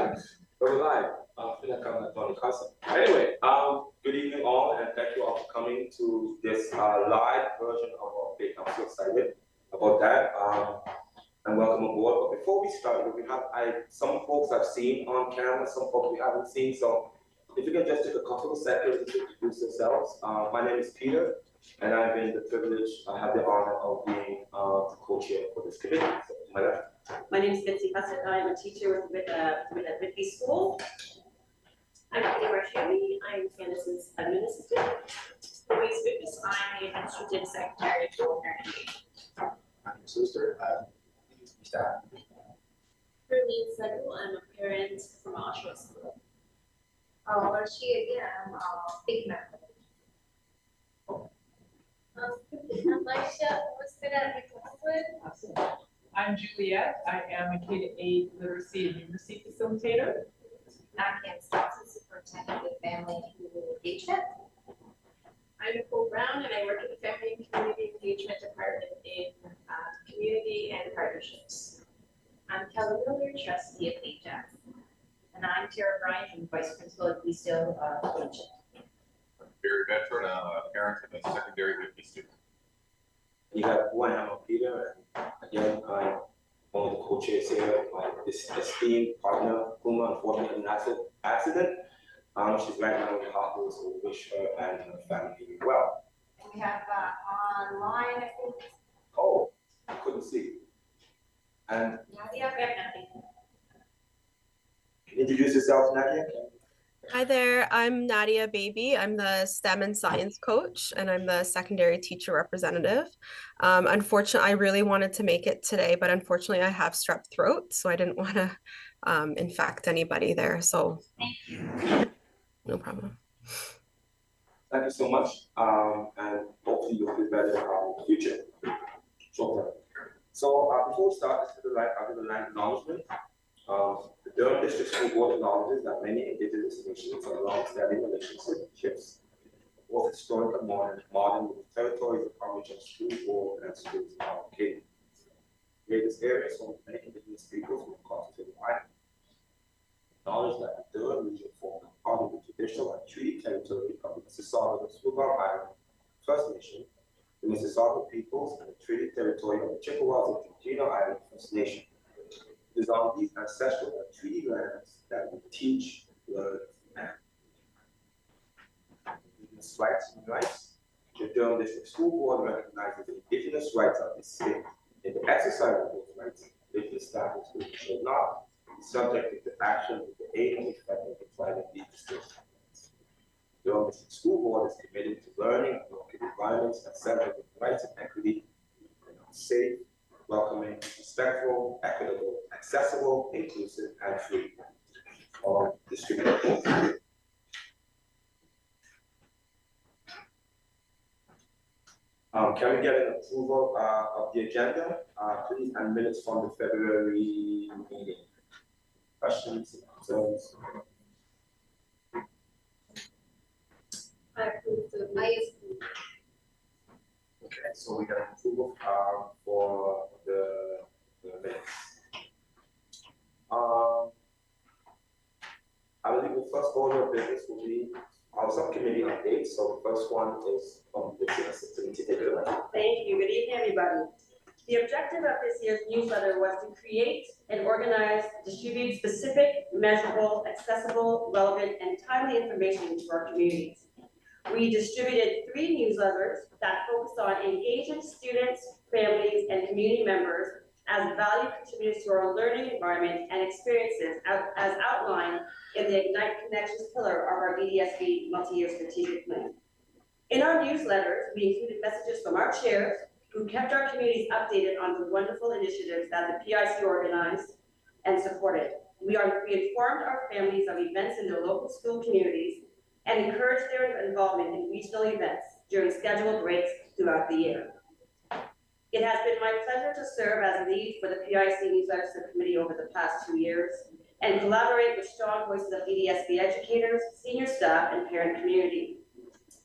live. We're live. I feel like I'm not on the concept. Anyway, good evening all, and thank you all for coming to this live version of our PIC. I'm so excited about that. And welcome aboard. But before we start, we have some folks I've seen on camera, some folks we haven't seen. So if you can just take a couple of seconds to introduce yourselves. My name is Peter, and I've been the privilege, I have the honor of being the co-chair for this committee. So, my left. My name is Betsy Hussett. I am a teacher with a Whitby school. I'm Kelly Rashami. I'm Candace's administrator. Louise Vicus. I'm the administrative secretary for parent engagement. I'm your sister. Staff. Perlene Segu. I'm a parent from Oshawa School. She again, I'm a big member. I'm Juliet. I am a K-8 literacy and numeracy facilitator. I'm Candace Johnson, superintendent of family and community engagement. I'm Nicole Brown, and I work in the family and community engagement department in community and partnerships. I'm Kelly Miller, trustee of HF. And I'm Tara Bryan, vice principal at Eastdale Collegiate. Barry Bedford, I'm a parent and a secondary Whitby student. You have one, I'm Peter, and again, I'm one of the co-chairs here. This esteemed partner, Kuma, unfortunately, in an accident. She's right now in the hospital, so we wish her and her family well. We have online, I think. Oh, I couldn't see. And Nadia, we have nothing. can you introduce yourself, Nadia? Hi there, I'm Nadia Baby. I'm the STEM and science coach, and I'm the secondary teacher representative. Unfortunately, I really wanted to make it today, but unfortunately I have strep throat, so I didn't want to infect anybody there. So thank you. No problem. Thank you so much, and hopefully you'll feel better in the future. So before we start, this is the line acknowledgement. The Durham District School Board acknowledges that many indigenous nations have long-standing relationships, both historic and modern with territories of origin, school board, and schools in our Canada. This area is home to many indigenous peoples who have constituted the island. Acknowledge that the Durham region forms part of the traditional and treaty territory of the Mississauga of Squamish Island First Nation, the Mississauga peoples, and the treaty territory of the Chippewas of Trujillo Island First Nation. It is on these ancestral and treaty lands that we teach, learn, and indigenous rights and rights. The Durham District School Board recognizes the indigenous rights of the state. In the exercise of those rights, indigenous staff and schools should not be subject to action with the aim and effect of applying these restrictions. The Durham District School Board is committed to learning and working environments that celebrate rights and equity, and are safe, welcoming, respectful, equitable, accessible, inclusive, and free of discrimination. Can we get an approval of the agenda, please, and minutes from the February meeting? Questions, concerns? I approve the Okay, so we got an approval for the minutes. I believe the first order of business will be our subcommittee updates. So the first one is from the assistant. Take it away. Thank you. Good evening, everybody. The objective of this year's newsletter was to create and organize, distribute specific, measurable, accessible, relevant, and timely information to our communities. We distributed 3 newsletters that focused on engaging students, families, and community members as value contributors to our learning environment and experiences as outlined in the Ignite Connections pillar of our DDSB multi-year strategic plan. In our newsletters, we included messages from our chairs who kept our communities updated on the wonderful initiatives that the PIC organized and supported. We informed our families of events in their local school communities and encouraged their involvement in regional events during scheduled breaks throughout the year. It has been my pleasure to serve as lead for the PIC newsletter subcommittee over the past 2 years and collaborate with strong voices of DDSB educators, senior staff, and parent community.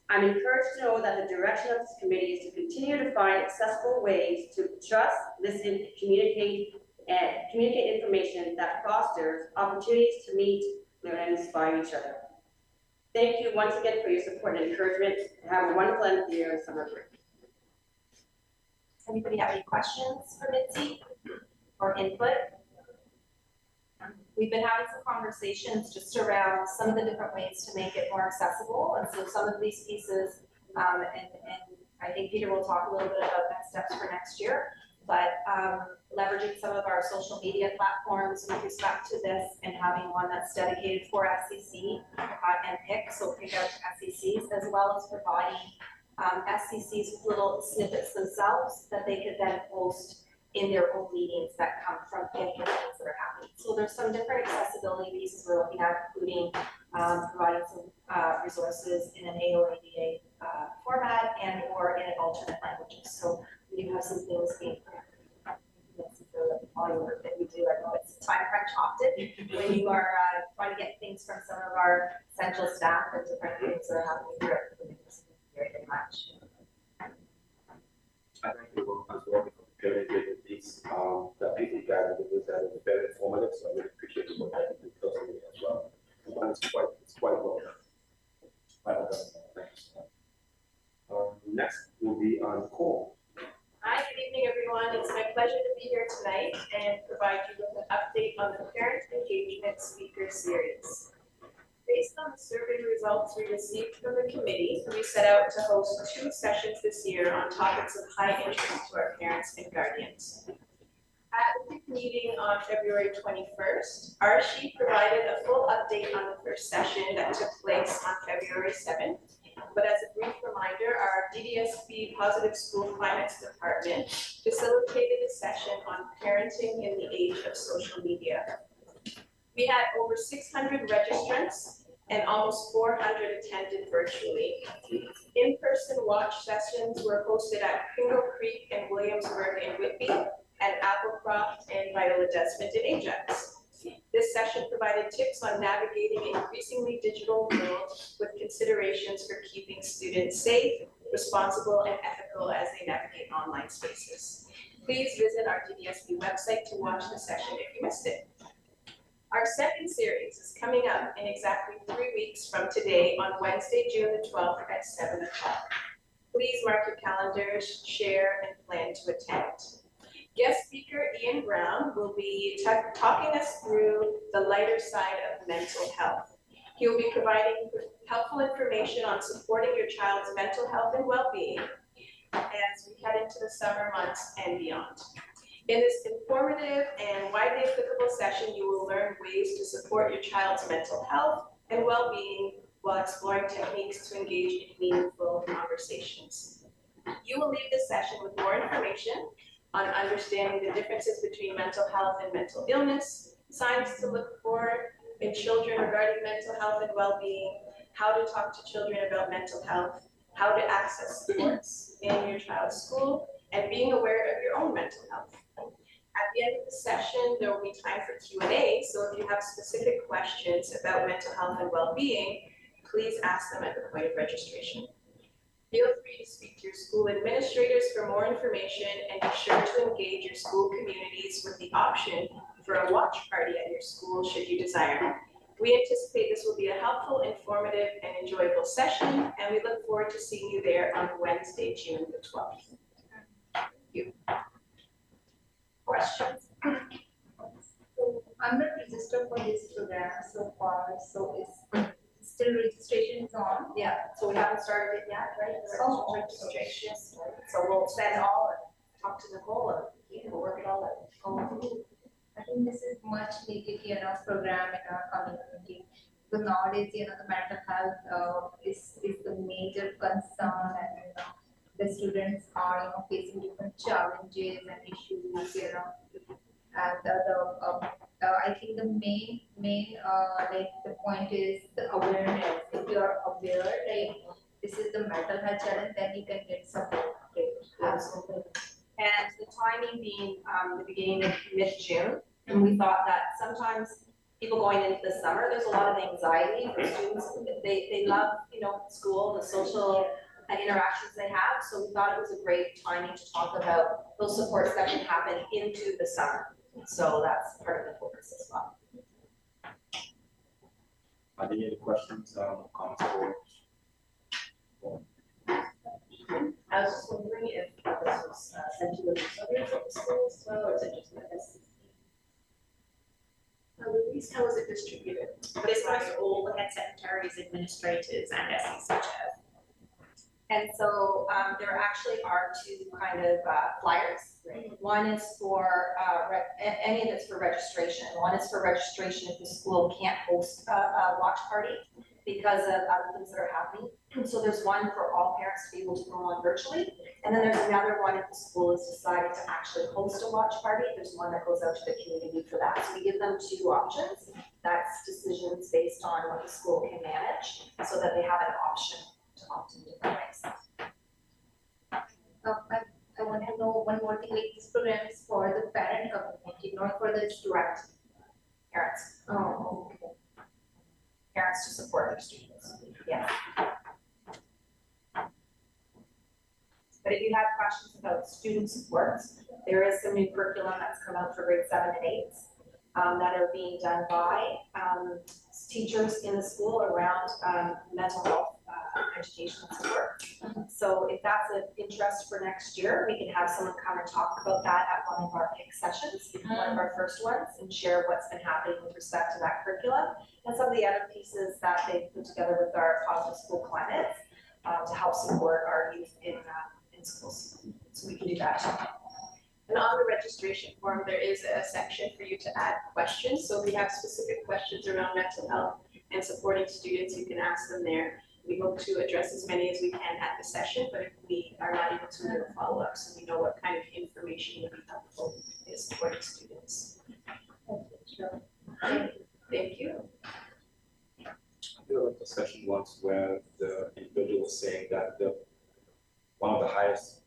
I'm encouraged to know that the direction of this committee is to continue to find accessible ways to trust, listen, communicate, and communicate information that fosters opportunities to meet, learn, and inspire each other. Thank you once again for your support and encouragement. Have a wonderful end of the year and summer break. Does anybody have any questions for Mitzi or input? We've been having some conversations just around some of the different ways to make it more accessible, and so some of these pieces, and I think Peter will talk a little bit about next steps for next year, but leveraging some of our social media platforms with respect to this and having one that's dedicated for SCC and PIC, so pick out SCCs, as well as providing SCCs with little snippets themselves that they could then post in their own meetings that come from PIC and things that are happening. So there's some different accessibility pieces we're looking at, including providing some resources in an AOADA format and or in an alternate languages. So we do have some things being for all your work that you do. I know it's time crunch often when you are trying to get things from some of our central staff and different things that are happening throughout the community. Very, very much. I think we will as well because with these that people guys are doing that is very informative, so I really appreciate the work that you do personally as well. And it's quite well done. Quite well done. Thanks. Next will be on Nicole. Hi, good evening, everyone. It's my pleasure to be here tonight and provide you with an update on the Parent Engagement Speaker Series. Based on the survey results we received from the committee, we set out to host 2 sessions this year on topics of high interest to our parents and guardians. At the meeting on February 21st, our sheet provided a full update on the first session that took place on February 7th. But as a brief reminder, our DDSB Positive School Climates Department facilitated a session on parenting in the age of social media. We had over 600 registrants and almost 400 attended virtually. In-person watch sessions were hosted at Pringle Creek and Williamsburg in Whitby, and Applecroft and Viola Desmond in Ajax. This session provided tips on navigating an increasingly digital world with considerations for keeping students safe, responsible, and ethical as they navigate online spaces. Please visit our DDSB website to watch the session if you missed it. Our second series is coming up in exactly 3 weeks from today on Wednesday, June the 12th at 7 o'clock. Please mark your calendars, share, and plan to attend. Guest speaker Ian Brown will be talking us through the lighter side of mental health. He will be providing helpful information on supporting your child's mental health and well-being as we head into the summer months and beyond. In this informative and widely applicable session, you will learn ways to support your child's mental health and well-being while exploring techniques to engage in meaningful conversations. You will leave this session with more information on understanding the differences between mental health and mental illness, signs to look for in children regarding mental health and well-being, how to talk to children about mental health, how to access supports in your child's school, and being aware of your own mental health. At the end of the session, there will be time for Q&A, so if you have specific questions about mental health and well-being, please ask them at the point of registration. Feel free to speak to your school administrators for more information, and be sure to engage your school communities with the option for a watch party at your school should you desire. We anticipate this will be a helpful, informative, and enjoyable session, and we look forward to seeing you there on Wednesday, June the 12th. Thank you. Questions? So I'm not registered for this program so far, so it's still registration is on. Yeah, so we haven't started it yet, right? Oh, Registration. So we'll send all and talk to Nicole and we'll work it all out. I think this is much needed, program in our community. Because nowadays, the mental health is the major concern, and the students are facing different challenges and issues, and I think the main the point is the awareness. If you are aware this is the mental health challenge, then you can get support. Absolutely. And the timing being the beginning of mid-June, and we thought that sometimes people going into the summer, there's a lot of anxiety for students. They love, school, the social interactions they have. So we thought it was a great timing to talk about those supports that can happen into the summer. So that's part of the focus as well. Are there any questions, comments, or? I was just wondering if this was sent to the others at the school as well, or is it just the SCC? Louise, how was it distributed? This was all the head secretaries, administrators, and SEC chairs. And so there actually are two kind of flyers. Right. One is for any of it's for registration. One is for registration if the school can't host a watch party because of other things that are happening. So there's one for all parents to be able to go on virtually. And then there's another one if the school has decided to actually host a watch party. There's one that goes out to the community for that. So we give them two options. That's decisions based on what the school can manage so that they have an option to opt in different ways. I want to know one more thing, like this program is for the parent community, not for the student. Parents. Oh, okay. Parents to support their students. Yeah. But if you have questions about student supports, there is some new curriculum that's come out for grade 7 and 8 that are being done by teachers in the school around mental health education and support. So if that's of interest for next year, we can have someone come and talk about that at one of our PIC sessions, one of our first ones, and share what's been happening with respect to that curriculum and some of the other pieces that they've put together with our positive school climates to help support our youth in schools. So we can do that. And on the registration form, there is a section for you to add questions. So if you have specific questions around mental health and supporting students, you can ask them there. We hope to address as many as we can at the session, but if we are not able to, do a follow-up, so we know what kind of information would be helpful in supporting students. Thank you. I feel like the session once where the individual was saying that one of the highest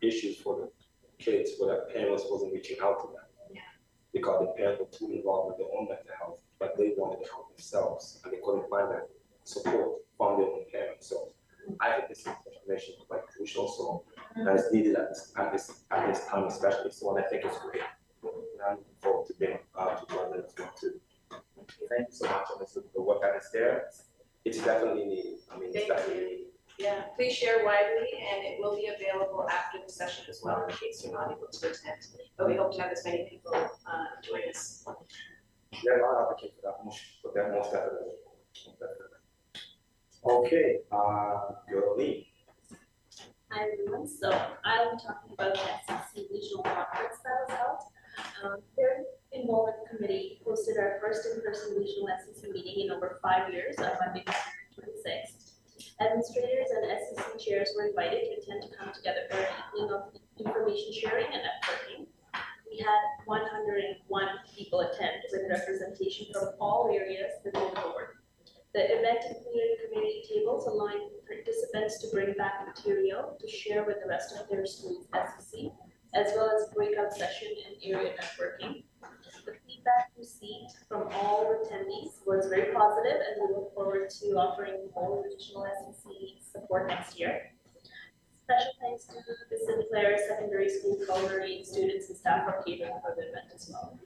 issues for the kids were that parents wasn't reaching out to them. Yeah. Because the parents were too involved with their own mental health, but they wanted to help themselves and they couldn't find that support from their own parents. So I think this information is quite crucial. So that is needed at this time especially. So I think it's great. And I'm looking forward to being to join them as well too. Thank you so much. And the work that is there, it's definitely needed. I mean, it's definitely needed. Yeah, please share widely, and it will be available after the session as well in case you're not able to attend. But we hope to have as many people join us. Yeah, a lot of advocates for that, most definitely. Okay, Yoli. Hi everyone, so I'm talking about the SEC regional conference that was held. Parent Involvement Committee hosted our first in-person regional SEC meeting in over 5 years on Monday, February 26th. Administrators and SEC chairs were invited to attend to come together for an evening of information sharing and networking. We had 101 people attend with representation from all areas within the board. The event included community tables allowing participants to bring back material to share with the rest of their school's SEC, as well as breakout session and area networking. The feedback received from all attendees was very positive, and we look forward to offering more regional SEC support next year. Special thanks to the Sinclair Secondary School culinary students and staff for catering for the event as well.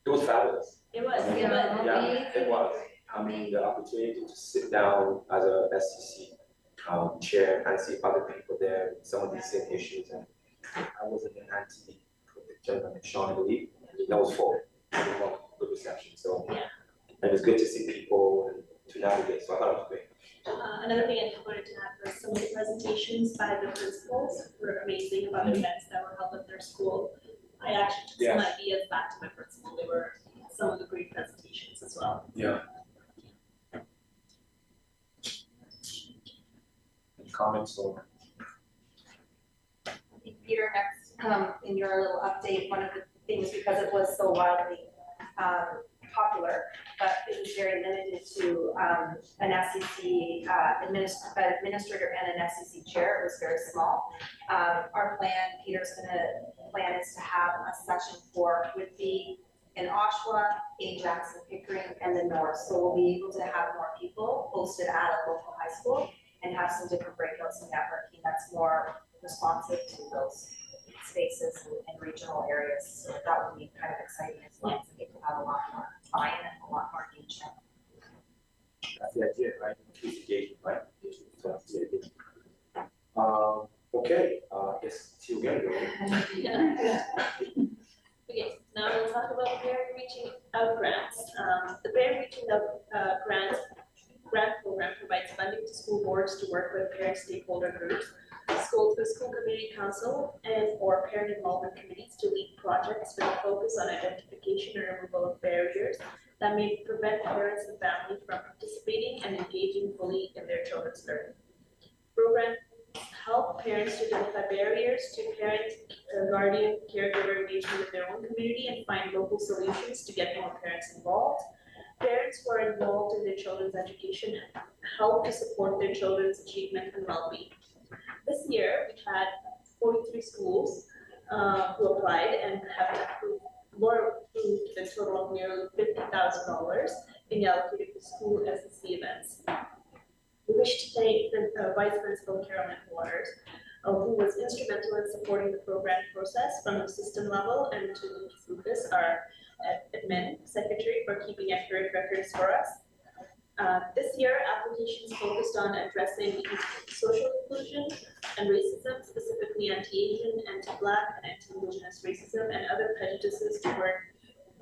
It was fabulous. It was, Yeah, it was. I mean, the opportunity to sit down as a SEC chair and see other people there, some of these same issues, and I was in an anti gentleman, Sean, I believe. That was full. Good reception. So, and it's good to see people and to navigate. So I thought it was great. Another thing I wanted to add was some of the presentations by the principals were amazing about the events that were held at their school. I actually took some ideas back to my principal. They were some of the great presentations as well. Yeah. Any comments or? Peter, next, in your little update, one of the things, because it was so wildly popular, but it was very limited to an SEC administrator and an SEC chair. It was very small. Our plan, Peter's plan is to have a session would be in Oshawa, Ajax, and Pickering, and the North. So we'll be able to have more people posted at a local high school and have some different breakouts and networking that's more responsive to those spaces and regional areas. So that would be kind of exciting as well. So people have a lot more buy-in and a lot more engagement. That's the idea, right? Engagement, right? So that's the idea. Okay, yes, see you again. Okay, now we'll talk about parent reaching out grants. The parent reaching out grant program provides funding to school boards to work with parent stakeholder groups, the school community council, and or parent involvement committees to lead projects with a focus on identification and removal of barriers that may prevent parents and families from participating and engaging fully in their children's learning. Programs help parents to identify barriers to parent, guardian, caregiver engagement with their own community and find local solutions to get more parents involved. Parents who are involved in their children's education help to support their children's achievement and well-being. This year, we had 43 schools who applied and have approved a total of nearly $50,000 being allocated to school SSC events. We wish to thank the Vice Principal Carolyn Waters, who was instrumental in supporting the program process from the system level, and to Lucas, our admin secretary, for keeping accurate records for us. This year, applications focused on addressing social inclusion and racism, specifically anti-Asian, anti-Black, and anti-Indigenous racism, and other prejudices toward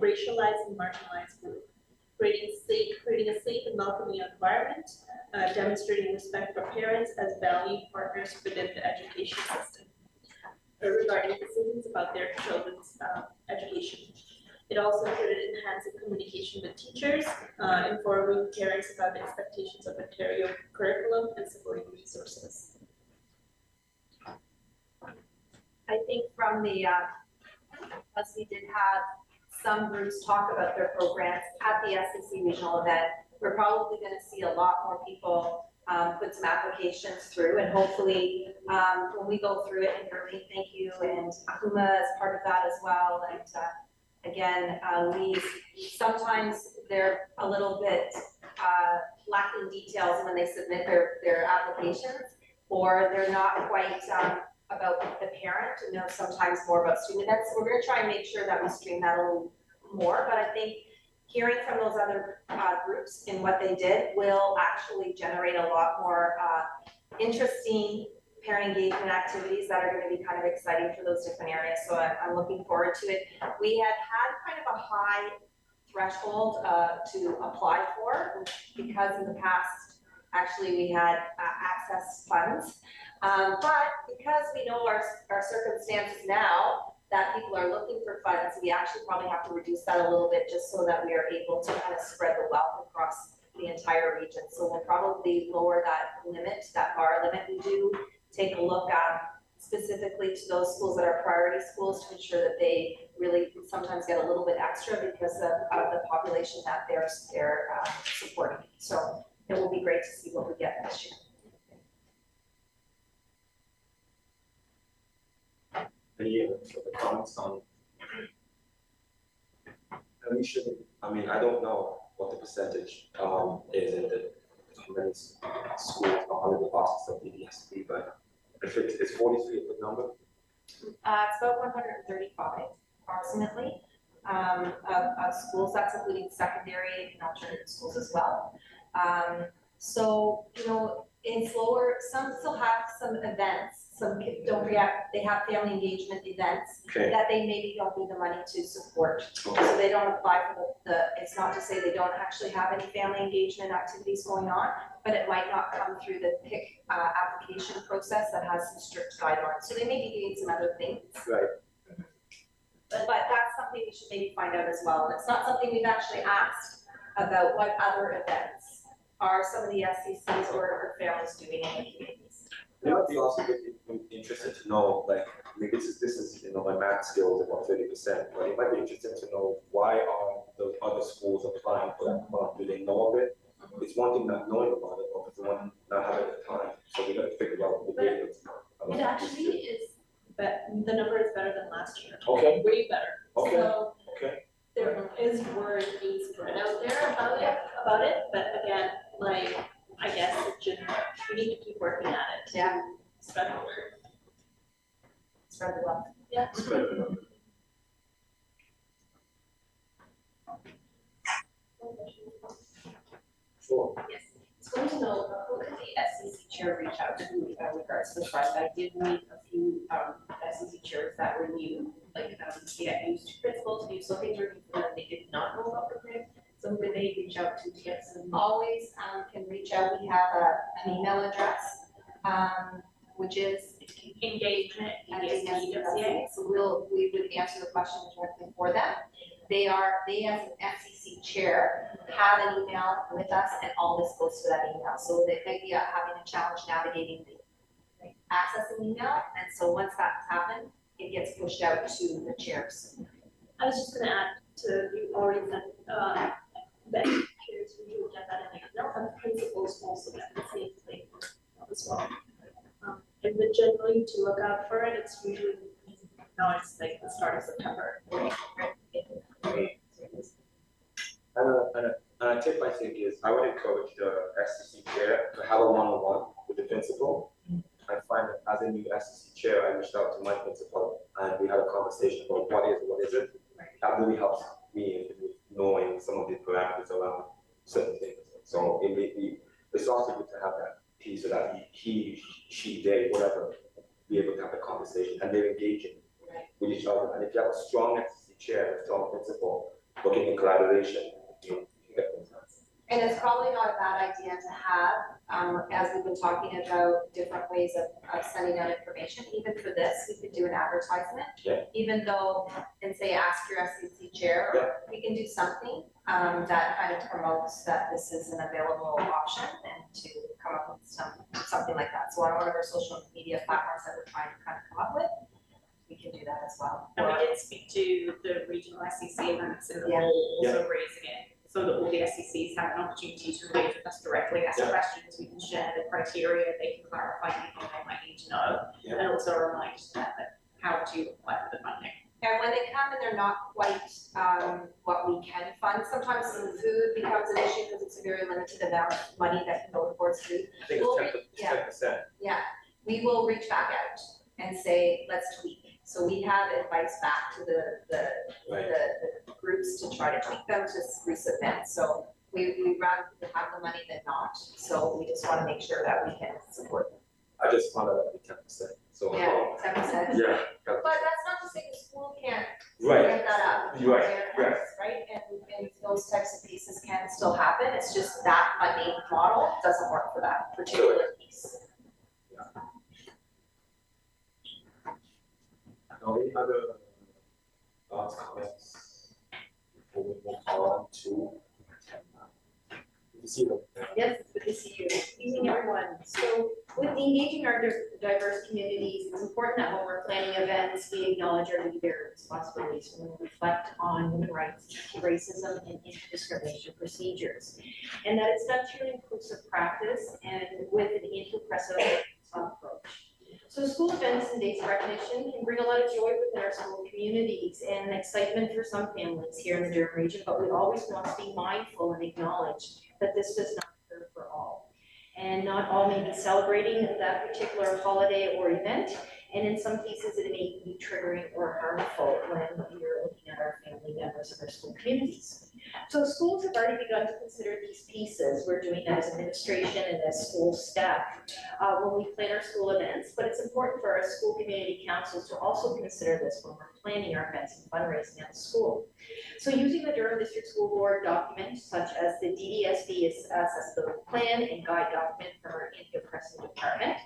racialized and marginalized groups. Creating a safe and welcoming environment, demonstrating respect for parents as valued partners within the education system regarding decisions about their children's education. It also included enhancing communication with teachers, informing parents about the expectations of Ontario curriculum, and supporting resources. I think from the, as we did have some groups talk about their programs at the SCC regional event, we're probably going to see a lot more people put some applications through, and hopefully when we go through it, and Nerlene, thank you, and Akuma is part of that as well. And again, sometimes they're a little bit lacking details when they submit their applications, or they're not quite about the parent, and know sometimes more about student events. So we're going to try and make sure that we stream that a little more, but I think hearing from those other groups and what they did will actually generate a lot more interesting parent engagement activities that are going to be kind of exciting for those different areas. So I'm looking forward to it. We had kind of a high threshold to apply for, because in the past, actually we had access funds. But because we know our circumstances now, that people are looking for funds, we actually probably have to reduce that a little bit, just so that we are able to kind of spread the wealth across the entire region. So we'll probably lower that limit, that bar limit. We do take a look at specifically to those schools that are priority schools, to ensure that they really sometimes get a little bit extra because of the population that they're supporting. So it will be great to see what we get next year. Any other comments on? I mean, I don't know what the percentage is in the many schools are under the process of DDSB, but if it's 43 a good number? It's about 135 approximately of schools. That's including secondary and alternative schools as well. So, you know, it's lower. Some still have some events. Some kids don't react. They have family engagement events that they maybe don't need the money to support. So they don't apply for it's not to say they don't actually have any family engagement activities going on, but it might not come through the PIC application process that has some strict guidelines. So they may be doing some other things. Right. But that's something we should maybe find out as well. And it's not something we've actually asked about what other events are some of the SCCs or families doing in the communities. It might be also interesting to know, like, I mean, this is you know, my math skills about 30%, but it might be interesting to know why are those other schools applying for that fund? Do they know of it? It's one thing not knowing about it, but it's one not having the time. So we got to figure out the difference. It actually is, but the number is better than last year. Okay. Way better. Okay. So okay. There is word being spread out there about it, but again, like, I guess it just, we need to keep working at it. Yeah. Spread the word. Spread the love. Yeah. Sure. Yes, it's going to know who could the SEC chair reach out to in regards to the project. I did meet a few SEC chairs that were new, like they got used to principals, new, so things were new for them, they did not know about the grant. So who could they reach out to get some? Always can reach out. We have an email address, which is engagement@DDSB.ca. So we would answer the question directly for them. They as an FCC chair have an email with us, and all this goes to that email. So they may be having a challenge navigating the accessing email, and so once that's happened, it gets pushed out to the chairs. I was just gonna add to, you already said, that chairs usually get that in there, and principals also get the same thing as well. And then generally to look out for it, it's usually, now it's like the start of September. And a tip I think is I would encourage the SCC chair to have a one-on-one with the principal. I find that as a new SCC chair, I reached out to my principal and we had a conversation about what isn't. That really helps me with knowing some of the parameters around certain things. So it's also good to have that piece so that he, she, they, whatever, be able to have a conversation and they're engaging with each other. And if you have a strong SCC chair, a strong principal, working in collaboration, you can get things done. And it's probably not a bad idea to have, as we've been talking about different ways of sending out information, even for this, we could do an advertisement. Yeah. Even though, and say, ask your SCC chair, Yeah. we can do something that kind of promotes that this is an available option and to come up with something like that. So on one of our social media platforms that we're trying to kind of come up with, we can do that as well. And we did speak to the regional SEC events in the Yeah. role, also raising it, so that all the SECs have an opportunity to engage with us directly, ask questions, we can share the criteria, they can clarify anything they might need to know, and also a reminder to them that how to apply for the funding. And when they come and they're not quite what we can fund, sometimes some food becomes an issue because it's a very limited amount of money that can go towards food. I think it's 10%. Yeah, we will reach back out and say, let's tweak. So we have advice back to the groups to try to tweak them to resubmit. So we rather have the money than not. So we just want to make sure that we can support them. I just found out that 10%. So Yeah, 10%. yeah. But that's not to say the school can't Right. get that up. Right. Right. Right, and those types of pieces can still happen. It's just that funding model doesn't work for that particular piece. Any other comments before we move on to 10? Good to see you. Yes, it's good to see you. Good evening, everyone. So with engaging our diverse communities, it's important that when we're planning events, we acknowledge our leader responsibilities when we reflect on human rights, racism, and anti-discrimination procedures. And that it's done through inclusive practice and with an anti-oppressive approach. So school events and days of recognition can bring a lot of joy within our school communities and excitement for some families here in the Durham region, but we always want to be mindful and acknowledge that this does not occur for all. And not all may be celebrating that particular holiday or event, and in some cases it may be triggering or harmful when you're looking at our family members of our school communities. So schools have already begun to consider these pieces. We're doing that as administration and as school staff when we plan our school events, but it's important for our school community councils to also consider this when we're planning our events and fundraising at the school. So using the Durham District School Board documents such as the DDSB Accessibility Plan and Guide document from our anti-oppressive department,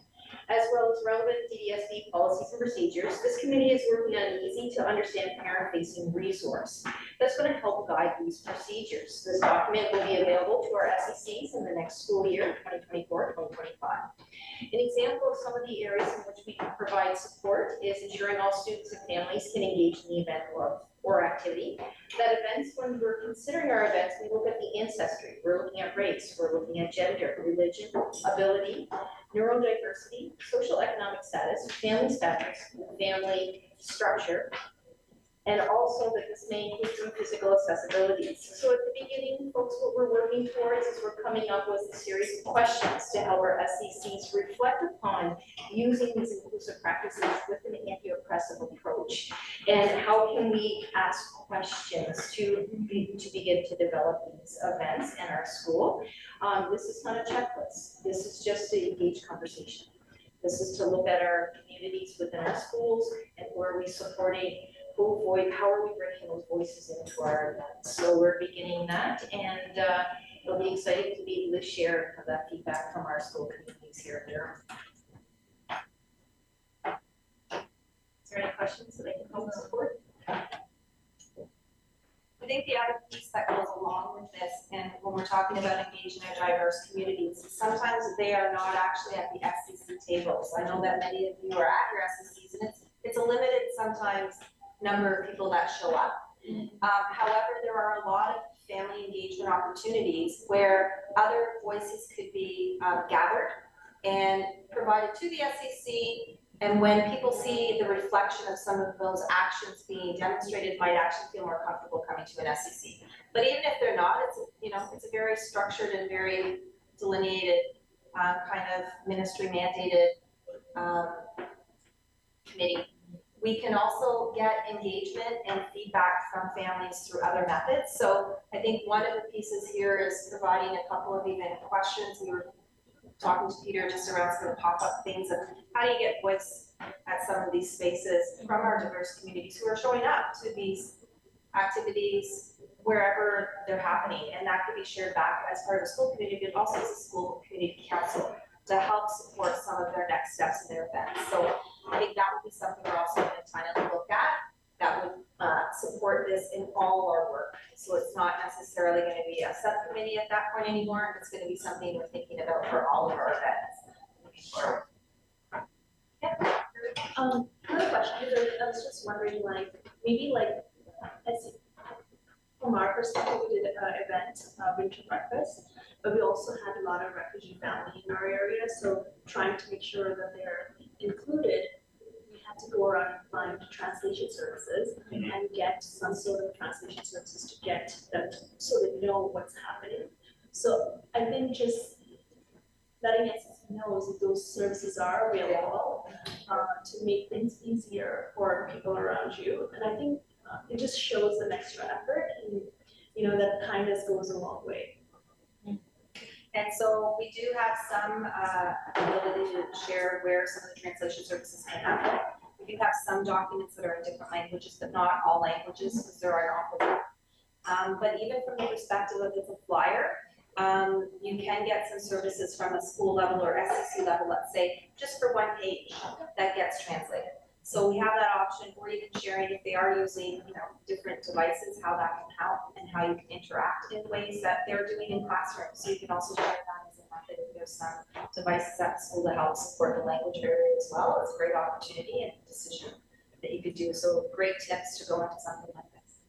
as well as relevant DDSB policies and procedures, this committee is working on an easy to understand parent-facing resource that's going to help guide these procedures. This document will be available to our SECs in the next school year, 2024-2025. An example of some of the areas in which we can provide support is ensuring all students and families can engage in the event or activity. That events, when we're considering our events, we look at the ancestry, we're looking at race, we're looking at gender, religion, ability, neurodiversity, social economic status, family structure, And also that this may include some physical accessibilities. So at the beginning, folks, what we're working towards is we're coming up with a series of questions to help our SECs reflect upon using these inclusive practices with an anti-oppressive approach. And how can we ask questions to begin to develop these events in our school? This is not a checklist. This is just to engage conversation. This is to look at our communities within our schools and where are we supporting, how are we bringing those voices into our events? So we're beginning that, and it'll be exciting to be able to share that feedback from our school communities here in Durham. Is there any questions that I can help support? I think the other piece that goes along with this, and when we're talking about engaging our diverse communities, sometimes they are not actually at the SEC tables. I know that many of you are at your SECs, and it's a limited sometimes number of people that show up. However, there are a lot of family engagement opportunities where other voices could be gathered and provided to the SEC. And when people see the reflection of some of those actions being demonstrated, might actually feel more comfortable coming to an SEC. But even if they're not, it's a very structured and very delineated kind of ministry mandated committee. We can also get engagement and feedback from families through other methods. So I think one of the pieces here is providing a couple of even questions. We were talking to Peter just around some of the pop-up things of how do you get voice at some of these spaces from our diverse communities who are showing up to these activities wherever they're happening. And that could be shared back as part of the school community, but also as a school community council to help support some of their next steps in their events. So I think that would be something we're also going to kind of look at that would support this in all our work. So it's not necessarily going to be a subcommittee at that point anymore. It's going to be something we're thinking about for all of our events. Yeah. Another question, because I was just wondering, like, maybe like, as from our perspective, we did an event, winter breakfast, but we also had a lot of refugee family in our area. So trying to make sure that they're included, we had to go around and find translation services and get some sort of translation services to get them so they know what's happening. So I think just letting us know that those services are available to make things easier for people around you. And I think it just shows an extra effort, and that kindness goes a long way. And so we do have some ability to share where some of the translation services can happen. We do have some documents that are in different languages, but not all languages, because there are an awful lot. But even from the perspective of it's a flyer, you can get some services from a school level or SEC level, let's say, just for one page that gets translated. So we have that option, or even sharing if they are using, different devices, how that can help and how you can interact in ways that they're doing in classrooms. So you can also share that as a method if there's some devices at the school to help support the language barrier as well. It's a great opportunity and decision that you could do. So great tips to go into something like this.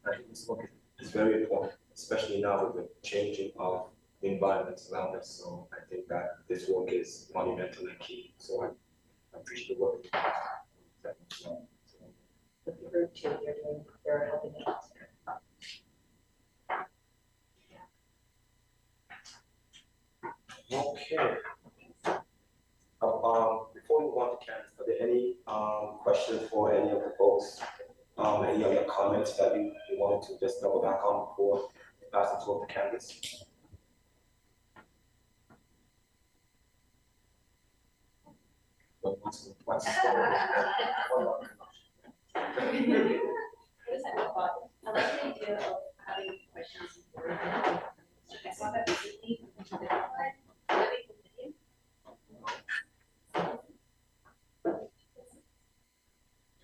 I think this work is very important, especially now with the changing of the environment around us. So I think that this work is monumental and key. So I appreciate the work. With the group too, they're helping us. Okay. Before we move on to Candace, are there any questions for any of the folks? Any other comments that you wanted to just double back on before passing to Candace? What's I like the idea of having questions before event. I saw that recently.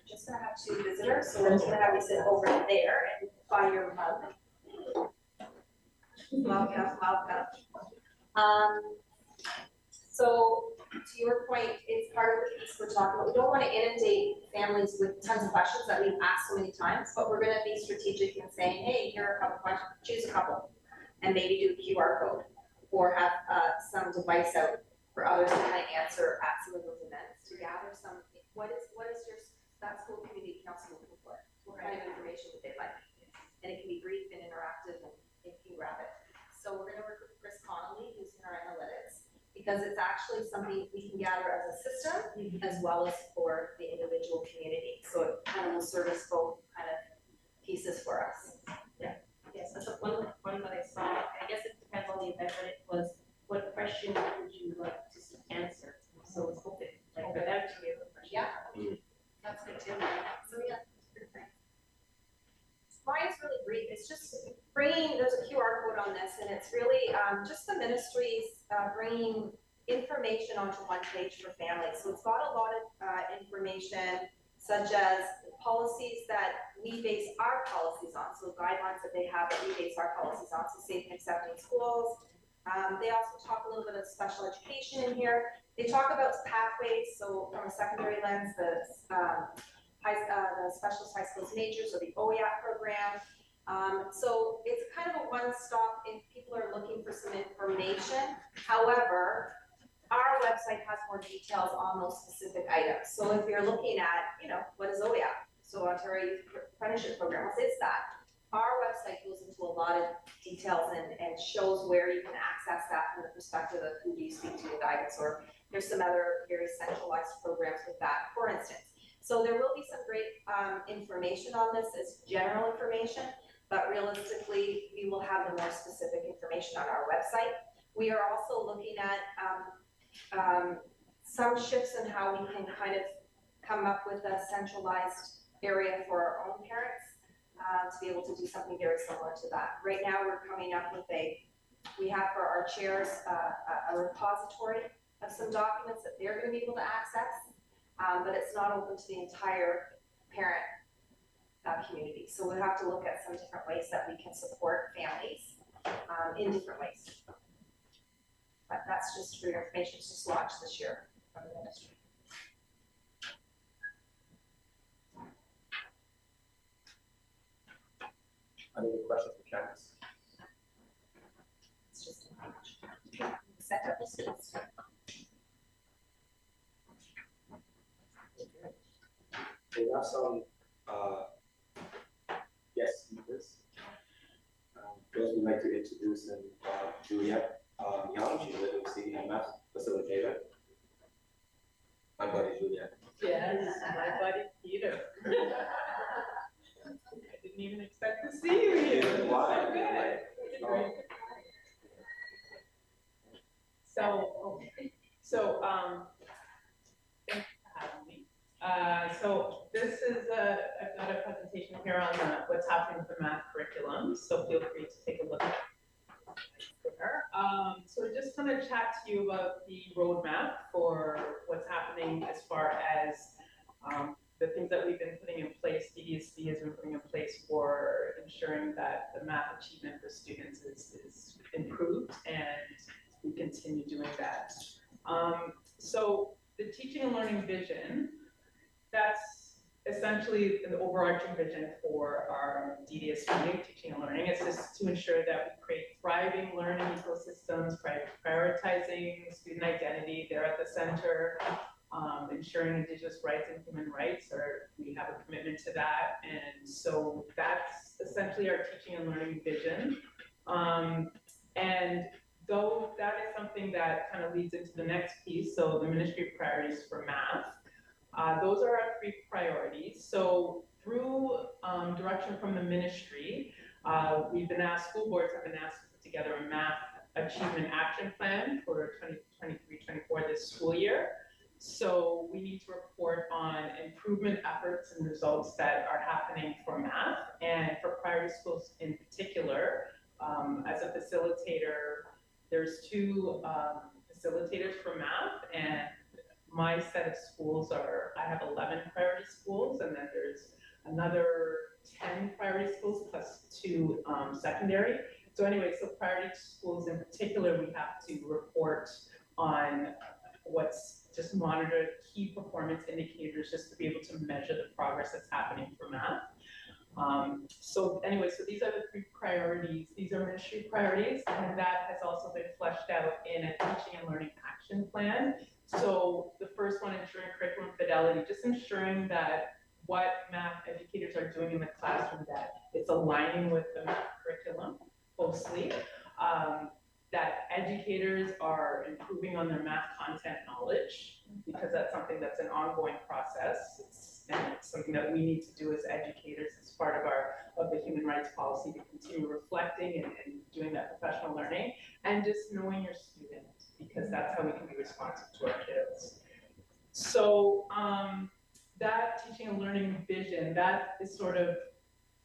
Just gonna have two visitors, so we're just gonna have you sit over there and buy your mug. Welcome. So to your point, it's part of the piece we're talking about. We don't want to inundate families with tons of questions that we've asked so many times, but we're going to be strategic in saying, hey, here are a couple questions, choose a couple, and maybe do a QR code or have some device out for others to kind of answer at some of those events to gather some what is that school community council looking for? What kind of information would they like? And it can be brief and interactive and it can grab it. So we're gonna work with Chris Connolly, who's in our analytics, because it's actually something we can gather as a system as well as for the individual community. So it kind of will service both kind of pieces for us. Yes, that's one that I saw. I guess it depends on the event, but it was, what questions would you like to see answered? So it's open, like for them to be able to question. Yeah, that's good too. So yeah, it's pretty nice. Mine's really brief. It's just bringing, there's a QR code on this, and it's really just the ministries bringing information onto one page for families. So it's got a lot of information, such as policies that we base our policies on, so guidelines that they have that we base our policies on, so safe and accepting schools. They also talk a little bit of special education in here. They talk about pathways, so from a secondary lens, the specialist high schools major, so the OEAP program. So it's kind of a one-stop if people are looking for some information. However, our website has more details on those specific items. So if you're looking at, what is OEAP? So Ontario Youth Apprenticeship Program, what is that? Our website goes into a lot of details and shows where you can access that from the perspective of who do you speak to in guidance, or there's some other very centralized programs with that, for instance. So there will be some great information on this as general information, but realistically, we will have the more specific information on our website. We are also looking at some shifts in how we can kind of come up with a centralized area for our own parents to be able to do something very similar to that. Right now, we're coming up with we have for our chairs a repository of some documents that they're going to be able to access, but it's not open to the entire parent community. So we'll have to look at some different ways that we can support families in different ways. But that's just for your information. It's just launched this year from the ministry. Any other questions for Candace? It's just a page. Set up the seats. We have some guest speakers. First, we'd like to introduce Juliet Young. She's a little senior math facilitator. My buddy Juliet. Yes, my buddy Peter. I didn't even expect to see you here. Why? It's so good. Thanks for having me. So this is I've got a presentation here on what's happening with the math curriculum. So feel free to take a look at it. So we're just going to chat to you about the roadmap for what's happening as far as the things that we've been putting in place. DDSB has been putting in place for ensuring that the math achievement for students is improved, and we continue doing that. So the teaching and learning vision, that's essentially an overarching vision for our DDSB, teaching and learning. It's just to ensure that we create thriving learning ecosystems, prioritizing student identity, they're at the center, ensuring Indigenous rights and human rights, we have a commitment to that. And so that's essentially our teaching and learning vision. And though that is something that kind of leads into the next piece, so the ministry priorities for math, those are our 3 priorities. So through direction from the ministry, we've been asked, school boards have been asked to put together a math achievement action plan for 2023-24 this school year. So we need to report on improvement efforts and results that are happening for math, and for priority schools in particular. As a facilitator, there's 2 facilitators for math, and my set of schools I have 11 priority schools, and then there's another 10 priority schools plus 2 secondary. So anyway, so priority schools in particular, we have to report on just monitor key performance indicators just to be able to measure the progress that's happening for math. So anyway, so these are the 3 priorities. These are ministry priorities, and that has also been fleshed out in a teaching and learning action plan. So the first one, ensuring curriculum fidelity, just ensuring that what math educators are doing in the classroom, that it's aligning with the math curriculum closely, that educators are improving on their math content knowledge, because that's something that's an ongoing process. And it's something that we need to do as educators as part of the human rights policy, to continue reflecting and doing that professional learning, and just knowing your student, because that's how we can be responsive to our kids. So that teaching and learning vision, that is sort of,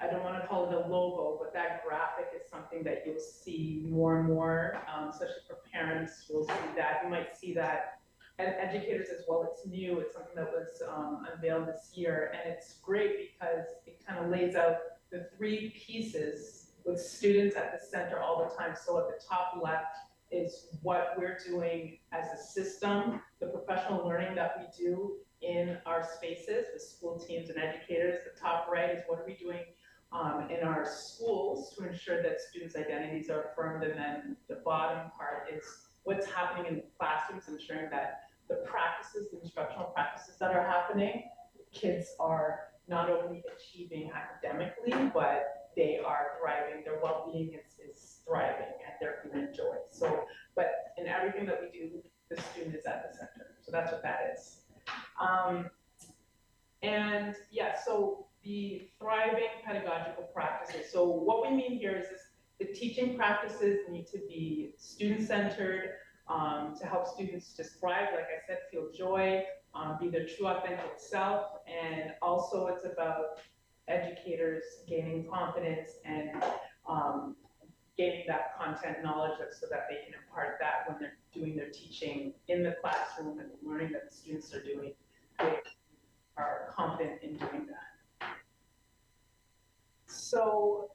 I don't want to call it a logo, but that graphic is something that you'll see more and more, especially for parents. You'll see that. You might see that. And educators as well. It's new. It's something that was unveiled this year, and it's great because it kind of lays out the 3 pieces with students at the center all the time. So at the top left is what we're doing as a system, the professional learning that we do in our spaces with school teams and educators. The top right is what are we doing in our schools to ensure that students' identities are affirmed, and then the bottom part is what's happening in the classrooms, ensuring that the practices, the instructional practices that are happening, kids are not only achieving academically, but they are thriving, their well-being is thriving, and they're feeling joy. So, but in everything that we do, the student is at the center. So that's what that is. And yeah, so the thriving pedagogical practices. So what we mean here is this, the teaching practices need to be student-centered, to help students just thrive, like I said, feel joy, be their true authentic self, and also it's about educators gaining confidence and gaining that content knowledge so that they can impart that when they're doing their teaching in the classroom, and the learning that the students are doing, they are confident in doing that. So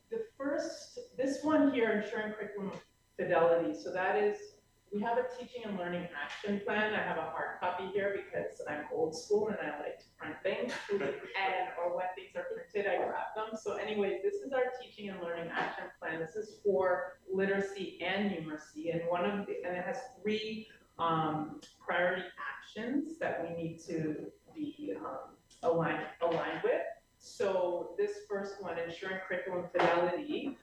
this one here, ensuring curriculum fidelity. So that is, we have a teaching and learning action plan. I have a hard copy here because I'm old school and I like to print things, or when things are printed, I grab them. So anyways, this is our teaching and learning action plan. This is for literacy and numeracy, and and it has 3 priority actions that we need to be aligned with. So this first one, ensuring curriculum fidelity,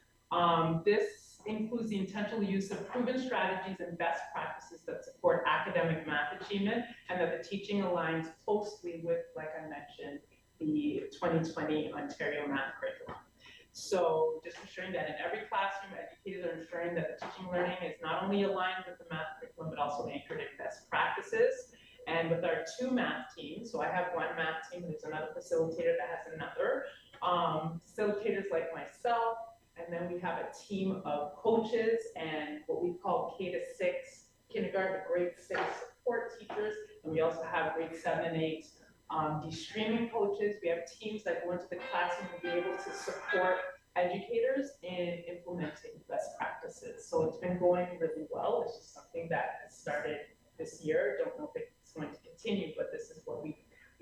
this includes the intentional use of proven strategies and best practices that support academic math achievement, and that the teaching aligns closely with, like I mentioned, the 2020 Ontario math curriculum. So just ensuring that in every classroom, educators are ensuring that the teaching learning is not only aligned with the math curriculum, but also anchored in best practices. And with our 2 math teams, so I have 1 math team, there's another facilitator that has another, facilitators like myself, and then we have a team of coaches and what we call K-6 kindergarten, grade 6 support teachers, and we also have grade 7 and 8 de-streaming coaches. We have teams that go into the classroom and be able to support educators in implementing best practices. So it's been going really well. It's just something that has started this year. Don't know if it's going to continue, but this is what we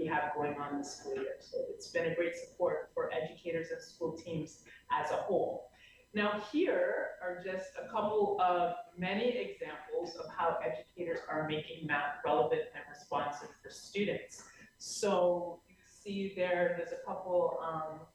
have going on this school year. So it's been a great support for educators and school teams as a whole. Now here are just a couple of many examples of how educators are making math relevant and responsive for students. So you see there's a couple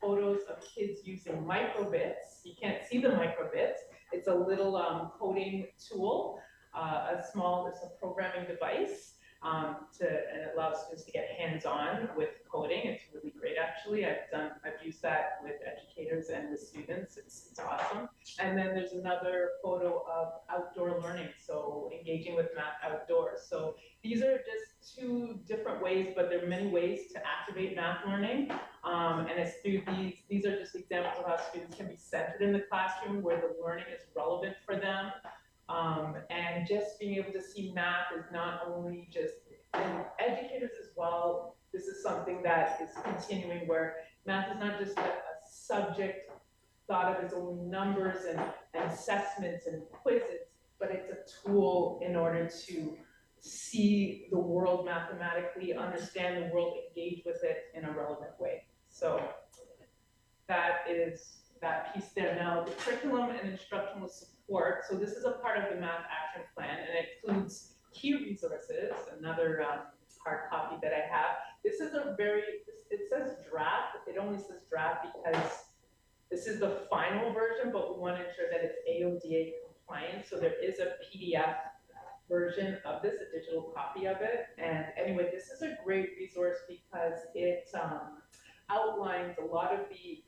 photos of kids using microbits. You can't see the microbits. It's a little coding tool, it's a programming device. And it allows students to get hands-on with coding. It's really great, actually. I've used that with educators and with students. It's awesome. And then there's another photo of outdoor learning, so engaging with math outdoors. So these are just 2 different ways, but there are many ways to activate math learning. And it's through these are just examples of how students can be centered in the classroom, where the learning is relevant for them. And just being able to see math is not only just, and educators as well, this is something that is continuing, where math is not just a subject thought of as only numbers and assessments and quizzes, but it's a tool in order to see the world mathematically, understand the world, engage with it in a relevant way. So that is that piece there. Now, the curriculum and instructional support. So this is a part of the math action plan, and it includes key resources, another hard copy that I have. This is it says draft. It only says draft because this is the final version, but we want to ensure that it's AODA compliant. So there is a PDF version of this, a digital copy of it. And anyway, this is a great resource because it outlines a lot of the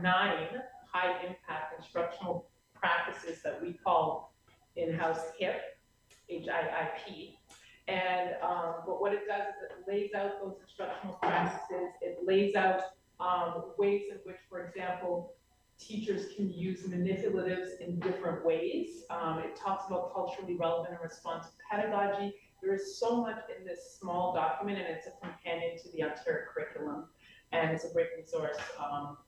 9 high impact instructional practices that we call in-house HIP, H-I-I-P. And but what it does is it lays out those instructional practices. It lays out ways in which, for example, teachers can use manipulatives in different ways. It talks about culturally relevant and responsive pedagogy. There is so much in this small document, and it's a companion to the Ontario curriculum. And it's a great resource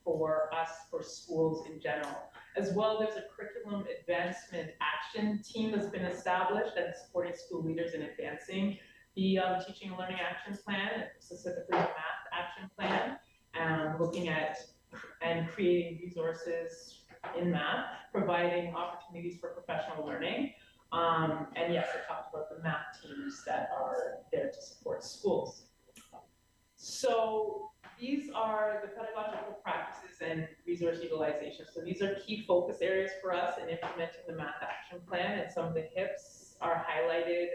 for us, for schools in general. As well, there's a curriculum advancement action team that's been established and supporting school leaders in advancing the teaching and learning action plan, and specifically the math action plan, and looking at and creating resources in math, providing opportunities for professional learning. And yes, I talked about the math teams that are there to support schools. So these are the pedagogical practices and resource utilization. So these are key focus areas for us in implementing the math action plan, and some of the HIPs are highlighted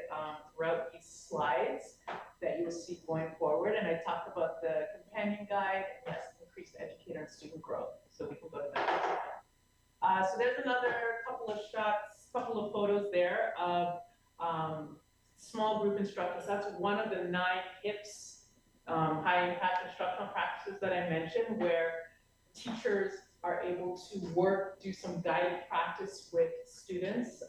throughout these slides that you'll see going forward. And I talked about the companion guide, and yes, increased educator and student growth. So we can go to that. So there's another couple of shots, couple of photos there of small group instructors. That's one of the 9 HIPs, high impact instructional practices that I mentioned, where teachers are able to do some guided practice with students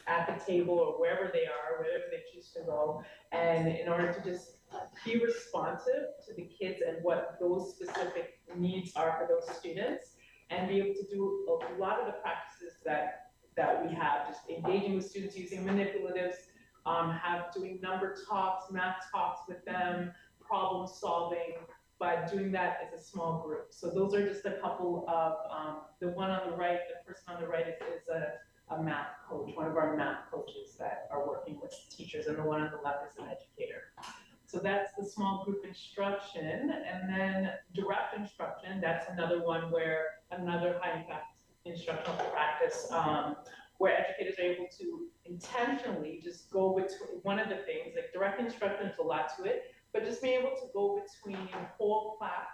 at the table or wherever they are, wherever they choose to go, and in order to just be responsive to the kids and what those specific needs are for those students, and be able to do a lot of the practices that we have, just engaging with students using manipulatives, doing number talks, math talks with them, problem solving, but doing that as a small group. So those are just a couple of, the one on the right, the person on the right is a math coach, one of our math coaches that are working with teachers, and the one on the left is an educator. So that's the small group instruction. And then direct instruction, that's another one where another high impact instructional practice, where educators are able to intentionally just go between, one of the things, like direct instruction, there's a lot to it, but just being able to go between whole class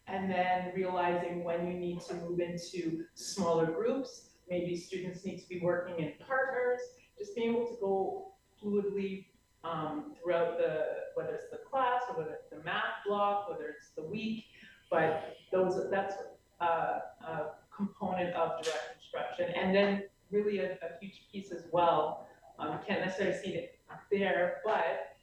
and then realizing when you need to move into smaller groups, maybe students need to be working in partners, just being able to go fluidly throughout whether it's the class or whether it's the math block, whether it's the week, but that's a component of direct instruction. And then really a huge piece as well, you can't necessarily see it there, but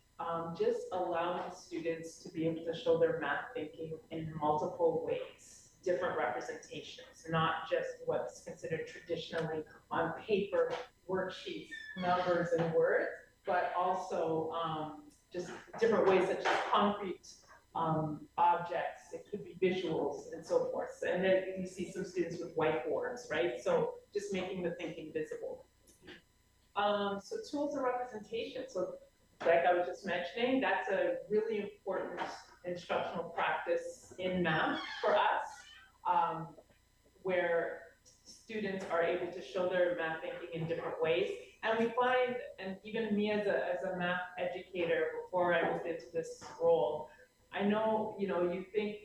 just allowing students to be able to show their math thinking in multiple ways, different representations, not just what's considered traditionally on paper, worksheets, numbers, and words, but also just different ways, such as concrete objects, it could be visuals and so forth. And then you see some students with whiteboards, right? So just making the thinking visible. So tools and representation. So like I was just mentioning, that's a really important instructional practice in math for us, where students are able to show their math thinking in different ways. And we find, and even me as a math educator, before I moved into this role, I know, you think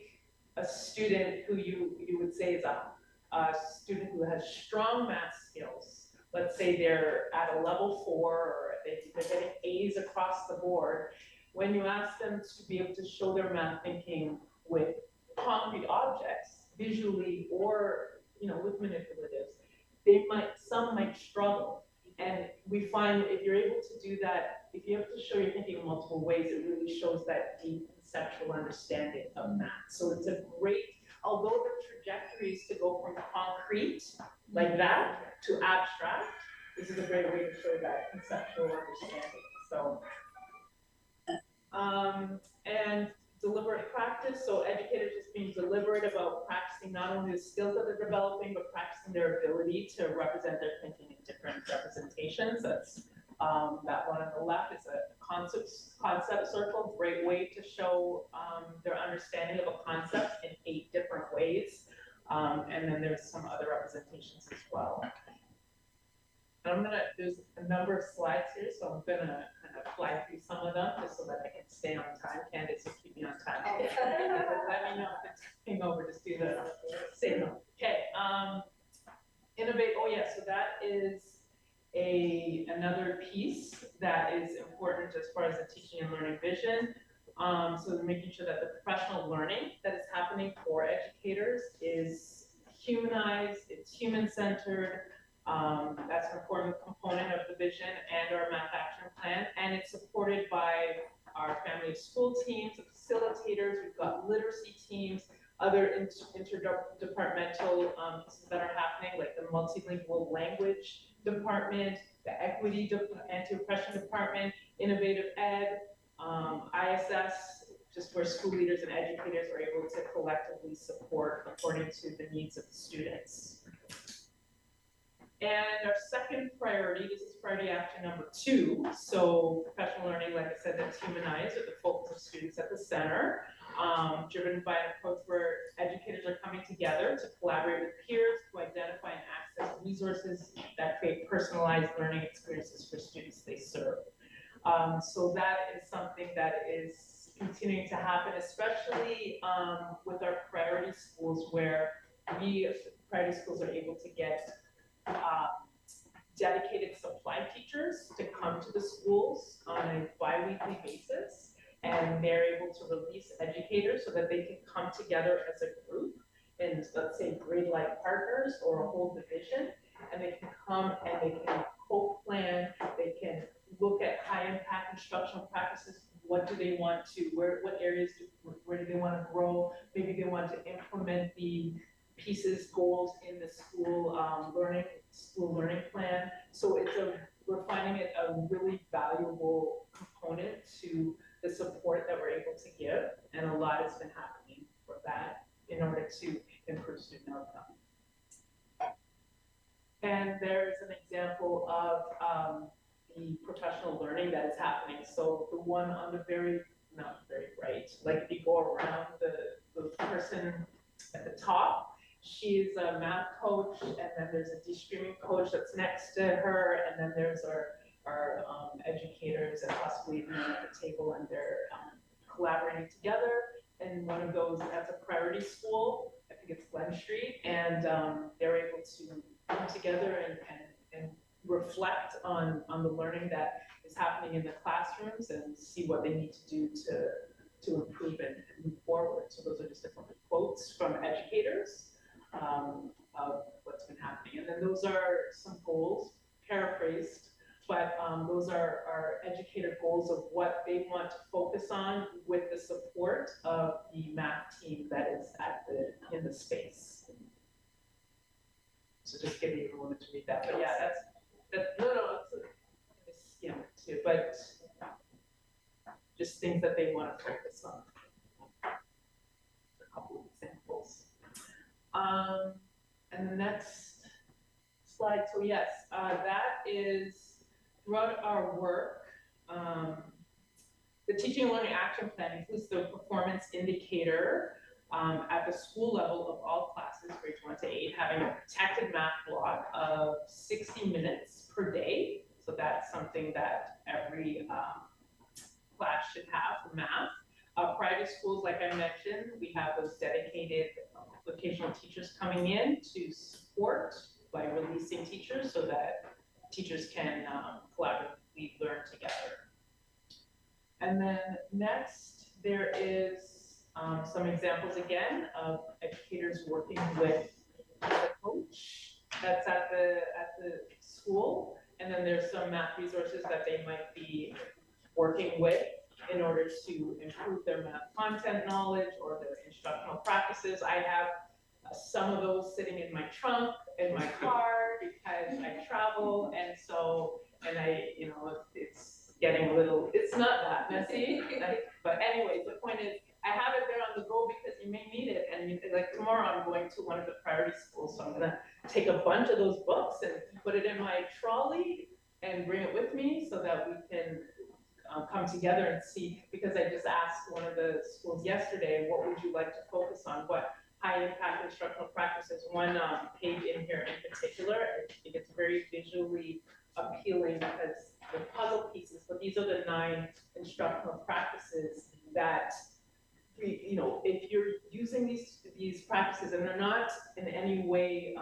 a student who you would say is a student who has strong math skills, let's say they're at a level 4 or they're getting A's across the board, when you ask them to be able to show their math thinking with concrete objects, visually or with manipulatives, some might struggle. And we find if you're able to do that, if you have to show your thinking in multiple ways, it really shows that deep conceptual understanding of math. So it's a great, although the trajectory is to go from concrete like that to abstract, this is a great way to show that conceptual understanding. So, and deliberate practice, so educators just being deliberate about practicing not only the skills that they're developing, but practicing their ability to represent their thinking in different representations. That's that one on the left is a concept circle, great way to show their understanding of a concept in 8 different ways. And then there's some other representations as well. And there's a number of slides here, so I'm gonna kind of fly through some of them just so that I can stay on time. Candace, you keep me on time. Let me know if it's coming over, just do the signal. Okay, innovate, oh yeah, so that is another piece that is important as far as the teaching and learning vision. So making sure that the professional learning that is happening for educators is humanized, it's human-centered. That's an important component of the vision and our math action plan, and it's supported by our family of school teams, facilitators, we've got literacy teams, other interdepartmental pieces that are happening, like the multilingual language department, the equity anti-oppression department, innovative ed, ISS, just where school leaders and educators are able to collectively support according to the needs of the students. And our second priority, this is priority action number 2. So professional learning, like I said, that's humanized with the focus of students at the center, driven by an approach where educators are coming together to collaborate with peers to identify and access resources that create personalized learning experiences for students they serve. So that is something that is continuing to happen, especially with our priority schools, where priority schools are able to get dedicated supply teachers to come to the schools on a bi-weekly basis, and they're able to release educators so that they can come together as a group in, let's say, grade-like partners or a whole division, and they can come and they can co-plan, they can look at high-impact instructional practices. What do they want to, what areas, where do they want to grow? Maybe they want to implement the pieces, goals in the school learning plan. So we're finding it a really valuable component to the support that we're able to give, and a lot has been happening for that in order to improve student outcome. And there's an example of the professional learning that is happening. So the one on the not very right, like if you go around the person at the top, she's a math coach, and then there's a de-streaming coach that's next to her, and then there's our educators and possibly even at the table, and they're collaborating together. And one of those, that's a priority school, I think it's Glen Street, and they're able to come together and reflect on the learning that is happening in the classrooms and see what they need to do to improve and move forward. So those are just different quotes from educators of what's been happening. And then those are some goals, paraphrased, but those are our educator goals of what they want to focus on with the support of the math team that is in the space. So just give you a moment to read that. But yeah, it's skim too, but just things that they want to focus on. A couple of examples. And the next slide, so yes, that is throughout our work, the teaching and learning action plan includes the performance indicator at the school level of all classes, grades 1 to 8, having a protected math block of 60 minutes per day. So that's something that every class should have for math. Private schools, like I mentioned, we have those dedicated vocational teachers coming in to support by releasing teachers so that teachers can collaboratively learn together. And then next, there is some examples again of educators working with the coach that's at the school, and then there's some math resources that they might be working with in order to improve their math content knowledge or their instructional practices. I have some of those sitting in my trunk, in my car, because I travel, and it's getting a little, it's not that messy, but anyways, the point is, I it in my trolley and bring it with me so that we can come together and see, because I just asked one of the schools yesterday, what would you like to focus on? What high impact instructional practices? One page in here in particular, I think it's very visually appealing because the puzzle pieces, but these are the 9 instructional practices that, you know, if you're using these practices and they're not in any way,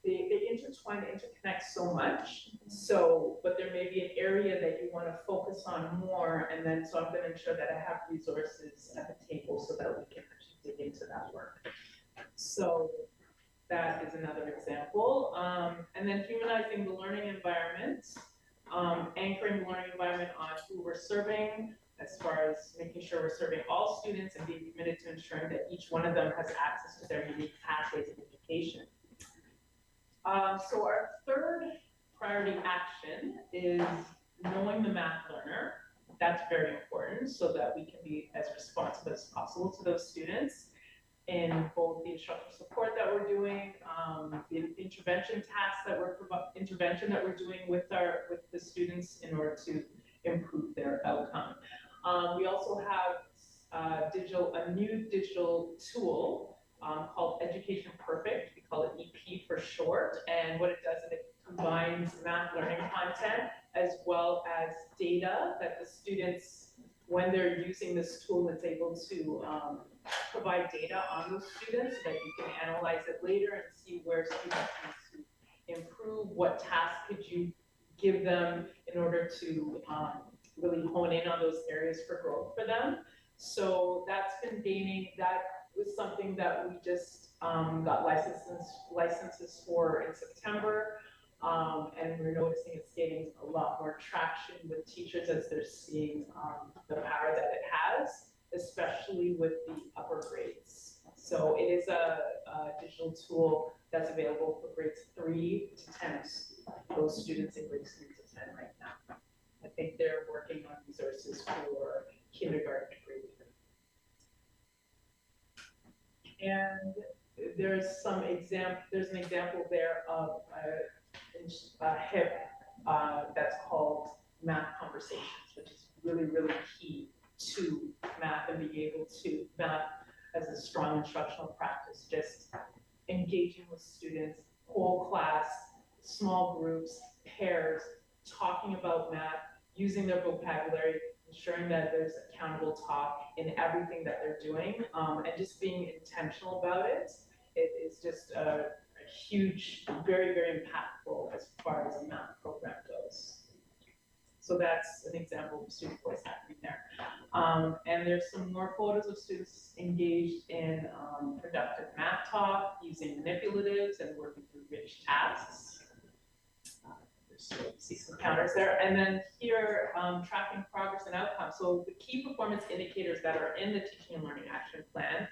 they intertwine, interconnect so much. So, but there may be an area that you want to focus on more, and then so I'm going to ensure that I have resources at the table so that we can actually dig into that work. So that is another example. And then humanizing the learning environment, anchoring the learning environment on who we're serving, as far as making sure we're serving all students and being committed to ensuring that each one of them has access to their unique pathways of education. So our third priority action is knowing the math learner. That's very important so that we can be as responsive as possible to those students in both the instructional support that we're doing, the intervention tasks that we're doing with the students in order to improve their outcome. We also have a new digital tool called Education Perfect. We call it EP for short. And what it does is it combines math learning content as well as data that the students, when they're using this tool, it's able to provide data on those students so that you can analyze it later and see where students need to improve, what tasks could you give them in order to really hone in on those areas for growth for them. So that's been gaining, that was something that we just got licenses for in September. And we're noticing it's gaining a lot more traction with teachers as they're seeing the power that it has, especially with the upper grades. So it is a digital tool that's available for grades 3 to 10, those students in grades 3 to 10 right now. I think they're working on resources for kindergarten to grade 3. And there's an example there of a HIP that's called Math Conversations, which is really, really key to math and being able to math as a strong instructional practice, just engaging with students, whole class, small groups, pairs, talking about math, using their vocabulary, ensuring that there's accountable talk in everything that they're doing, and just being intentional about it. It is just a huge, very, very impactful as far as a math program goes. So that's an example of student voice happening there. And there's some more photos of students engaged in productive math talk, using manipulatives and working through rich tasks. So you see some counters there. And then here, tracking progress and outcomes. So the key performance indicators that are in the Teaching and Learning Action Plan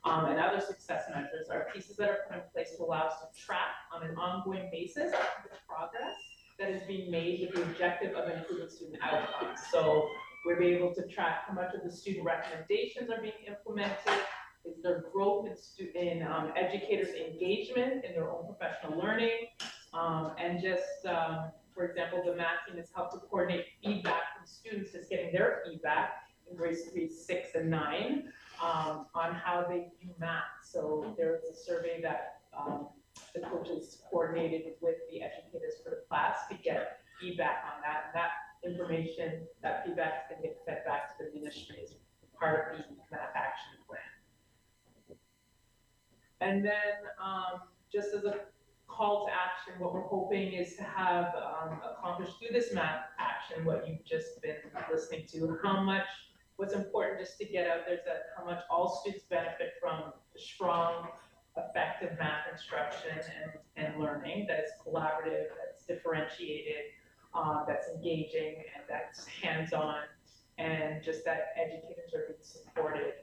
and other success measures are pieces that are put in place to allow us to track on an ongoing basis the progress that is being made with the objective of improving student outcomes. So we're able to track how much of the student recommendations are being implemented, is there growth in educators' engagement in their own professional learning, and just, for example, the math team has helped to coordinate feedback from students, just getting their feedback in grades 3, 6, and 9 on how they do math. So there was a survey that the coaches coordinated with the educators for the class to get feedback on that. And that information, that feedback is going to get fed back to the ministry as part of the math action plan. And then just as a call to action, what we're hoping is to have accomplished through this math action, what you've just been listening to, what's important just to get out there is that how much all students benefit from strong, effective math instruction and learning that is collaborative, that's differentiated, that's engaging, and that's hands-on, and just that educators are being supported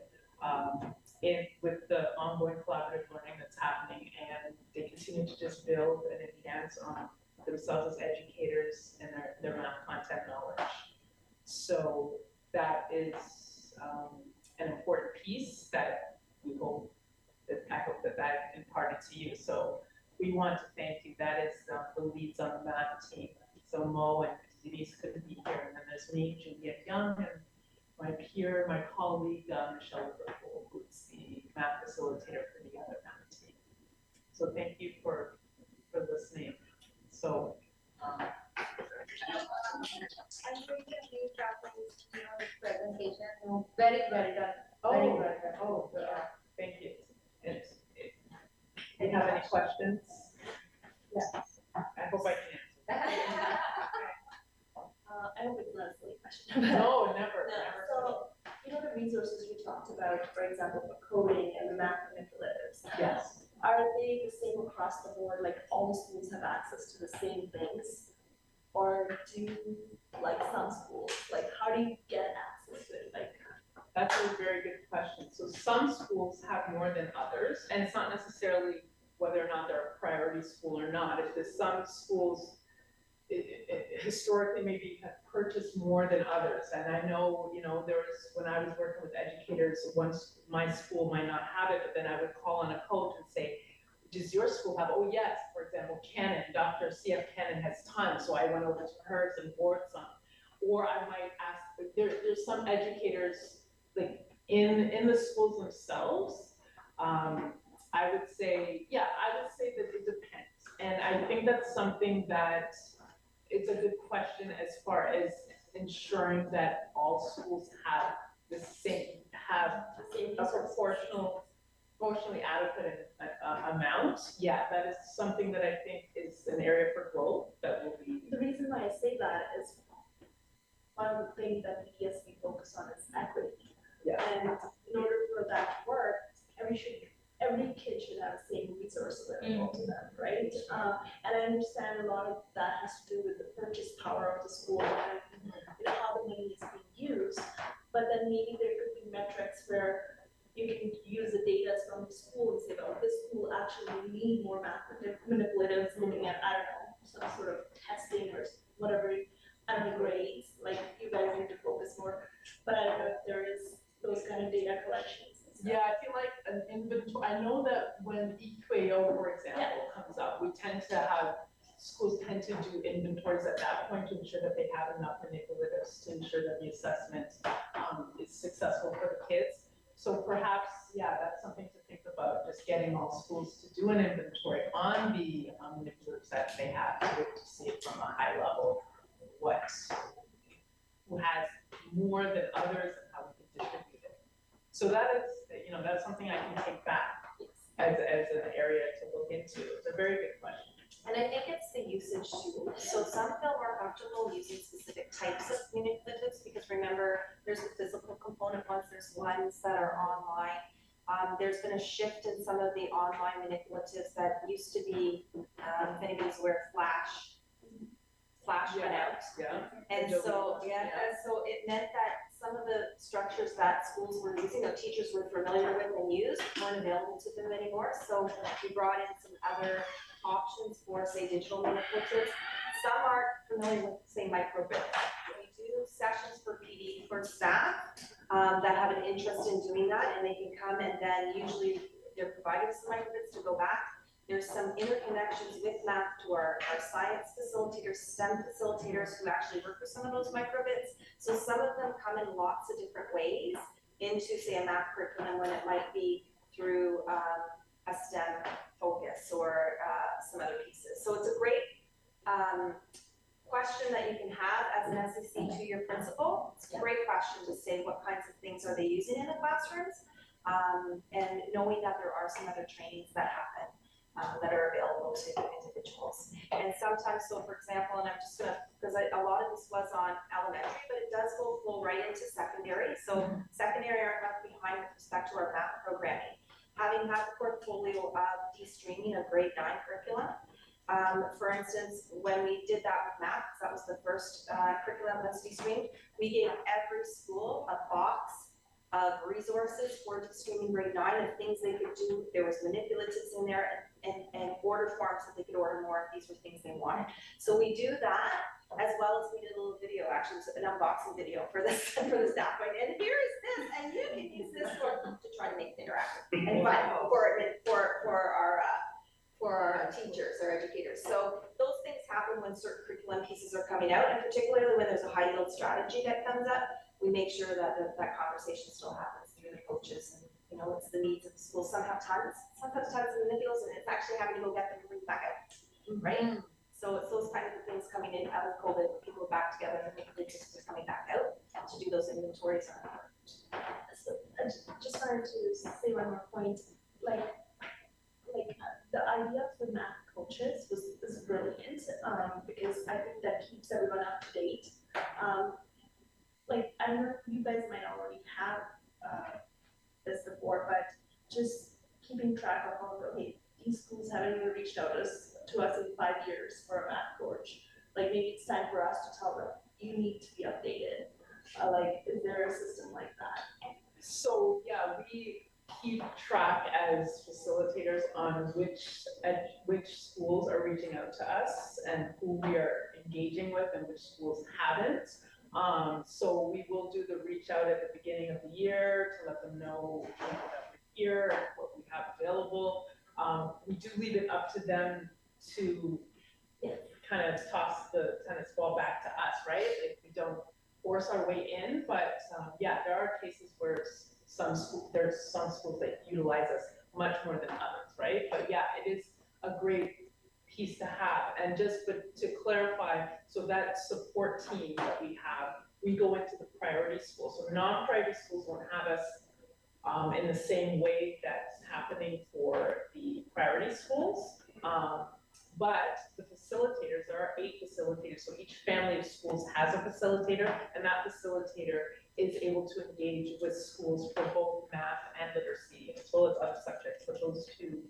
with the ongoing collaborative learning that's happening, and they continue to just build and enhance on themselves as educators and their math content knowledge. So that is an important piece that we hope that I hope that imparted to you. So we want to thank you. That is the leads on the math team. So Mo and Denise couldn't be here, and then there's me, Juliet Young, and my peer, my colleague, Michelle Griffel, who's the math facilitator for the other math team. So thank you for listening. So, I'm going to leave Kathleen's presentation. No, very well done. Very well done. Oh, thank you. Do you have any questions? Yes. I hope I can answer. I hope it's not a silly question. No, never, never. So, you know the resources you talked about, for example, for coding and the math manipulatives, Yes. are they the same across the board, like all the schools have access to the same things? Or do, like some schools, like how do you get access to it, like? That's a very good question. So some schools have more than others, and it's not necessarily whether or not they're a priority school or not. It's just some schools historically maybe have purchased more than others. And I know, there was, when I was working with educators, once my school might not have it, but then I would call on a coach and say, does your school have, oh yes, for example, Cannon, Dr. C.F. Cannon has tons, so I went over to hers and bought some. Or I might ask, there's some educators, like in the schools themselves, I would say that it depends. And I think that's something that it's a good question as far as ensuring that all schools have a proportionally adequate amount. Yeah, that is something that I think is an area for growth that will be. The reason why I say that is one thing that DDSB focus on is equity. Yeah. And in order for that to work, every kid should have the same resources available to them, right? And I understand a lot of that has to do with the purchase power of the school and how the money is being used. But then maybe there could be metrics where you can use the data from the school and say, well, this school actually need more math manipulatives, looking at, I don't know, some sort of testing or whatever, I don't know, grades, like you guys need to focus more. But I don't know if there is those kind of data collections. Yeah, I feel like an inventory, I know that when EQAO, for example, comes up, schools tend to do inventories at that point to ensure that they have enough manipulatives to ensure that the assessment is successful for the kids. So perhaps, yeah, that's something to think about, just getting all schools to do an inventory on the manipulatives that they have to see it from a high level, who has more than others and how we can distribute it. So that is, that's something I can take back as an area to look into. It's a very good question. And I think it's the usage too. So some feel more comfortable using specific types of manipulatives because remember, there's the physical component ones, there's ones that are online. There's been a shift in some of the online manipulatives that used to be, if anybody's aware, Flash went out. Yeah. And so it meant that some of the structures that schools were using, or teachers were familiar with and used, weren't available to them anymore. So we brought in some other options for, say, digital manipulatives. Some aren't familiar with, say, microbits. We do sessions for PD for staff that have an interest in doing that, and they can come and then usually they're provided with some microbits to go back. There's some interconnections with math to our science facilitators, STEM facilitators who actually work with some of those microbits. So some of them come in lots of different ways into, say, a math curriculum when it might be through a STEM focus or some other pieces. So it's a great question that you can have as an SEC to your principal. It's a great question to say what kinds of things are they using in the classrooms, and knowing that there are some other trainings that happen that are available to individuals. And sometimes, so for example, and I'm just gonna, because a lot of this was on elementary, but it does flow right into secondary. So secondary are left behind with respect to our math programming. Having had the portfolio of de-streaming of grade 9 curriculum, for instance, when we did that with math, because that was the first curriculum that's de-streamed, we gave every school a box of resources for de-streaming grade 9 of things they could do. There was manipulatives in there and order forms that they could order more if these were things they wanted. So we do that, as well as we did a little video, actually, an unboxing video for the staff. And here is this, and you can use this to try to make it interactive and fun for for our teachers, our educators. So those things happen when certain curriculum pieces are coming out, and particularly when there's a high yield strategy that comes up, we make sure that that conversation still happens through the coaches. And you know, it's the needs of the school. Some have tons of manipulatives, and it's actually having to go get them and bring them back out, right? So it's those kinds of things coming in out of COVID, when people are back together and the just coming back out to do those inventories are important. So I just wanted to say one more point, like the idea of the math coaches was brilliant, because I think that keeps everyone up to date. Like I don't know if you guys might already have this before, but just keeping track of all okay, these schools haven't even reached out to us in 5 years for a math coach. Like maybe it's time for us to tell them you need to be updated. Like, is there a system like that? So yeah, we keep track as facilitators on which schools are reaching out to us and who we are engaging with and which schools haven't. So we will do the reach out at the beginning of the year to let them know that we're here and what we have available. We do leave it up to them to kind of toss the tennis ball back to us, right? Like we don't force our way in, but yeah, there are cases where there's some schools that utilize us much more than others, right? But yeah, it is a great piece to have. And just to clarify, so that support team that we have, we go into the priority schools. So non-priority schools won't have us in the same way that's happening for the priority schools. But the facilitators, there are 8 facilitators, so each family of schools has a facilitator, and that facilitator is able to engage with schools for both math and literacy, as well as other subjects, but those two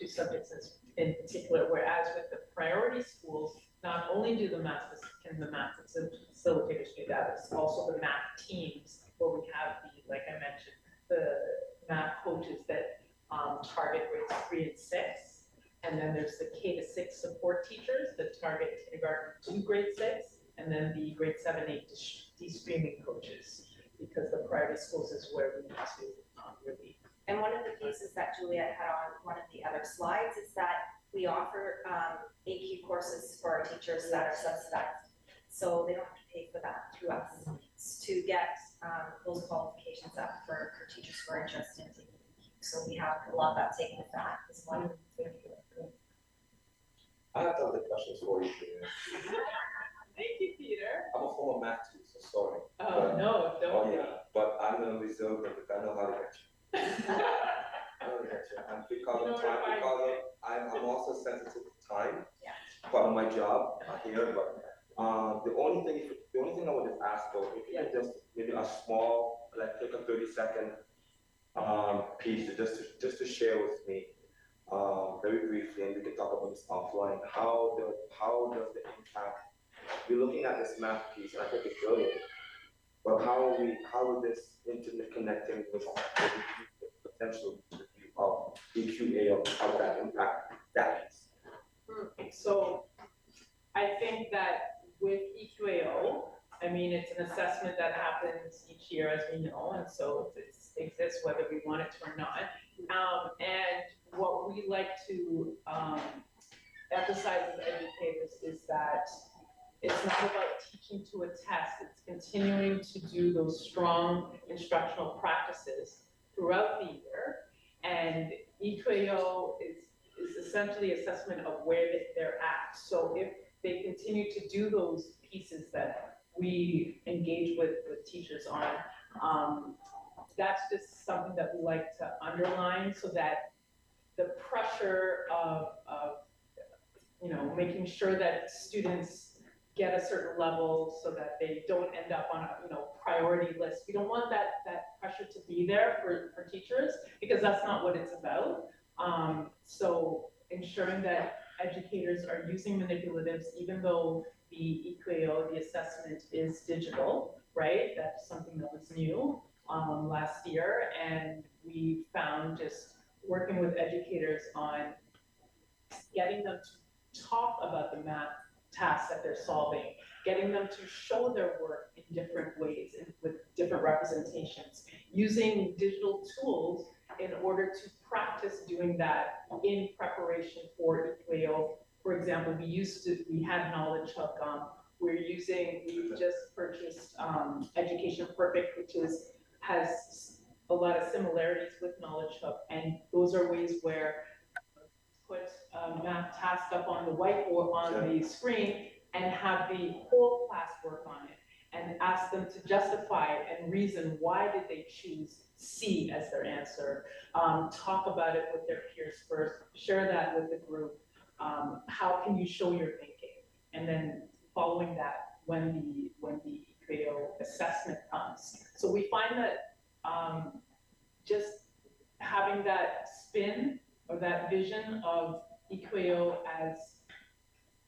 subjects in particular. Whereas with the priority schools, not only do the math facilitators do that, it's also the math teams, where we have like I mentioned, the math coaches that target grades 3 and 6. And then there's the K to 6 support teachers that target kindergarten to grade 6, and then the grade 7, 8 de-streaming coaches, because the priority schools is where we need to really. And one of the pieces that Juliet had on one of the other slides is that we offer AQ courses for our teachers that are subsidized. So they don't have to pay for that through us to get those qualifications up for teachers who are interested in taking AQ. So we have a lot of uptake with that as one. I have other questions for you, Peter. Thank you, Peter. I'm a former math teacher, so sorry. Oh, no, don't be. But I'm gonna reserve them because I know how to get you. I know how to get you. And because of time, I'm also sensitive to time. Yeah. Part of my job here, but the only thing I would just ask though, if you could just maybe a small, like take a 30-second piece just to share with me. Very briefly, and we can talk about this offline. How does the impact? We're looking at this math piece, and I think it's brilliant. But how is this interconnecting with the potential of EQAO? How would that impact that piece? So I think that with EQAO, I mean, it's an assessment that happens each year, as we know, and so it exists whether we want it to or not. And what we like to emphasize as educators is that it's not about teaching to a test, it's continuing to do those strong instructional practices throughout the year. And EQAO is essentially assessment of where they're at. So if they continue to do those pieces that we engage with teachers on, that's just something that we like to underline, so that the pressure of making sure that students get a certain level so that they don't end up on a priority list. We don't want that pressure to be there for teachers, because that's not what it's about. So ensuring that educators are using manipulatives, even though the EQAO, the assessment, is digital, right? That's something that was new last year, and we found just working with educators on getting them to talk about the math tasks that they're solving, getting them to show their work in different ways and with different representations, using digital tools in order to practice doing that in preparation for EQAO. For example, we had Knowledge Hub. We just purchased Education Perfect, which has a lot of similarities with Knowledge Hub, and those are ways where put a math task up on the whiteboard on the screen and have the whole class work on it and ask them to justify and reason why did they choose C as their answer. Talk about it with their peers first, share that with the group. How can you show your thinking? And then following that, when the EQAO assessment comes. So we find that just having that spin or that vision of EQAO as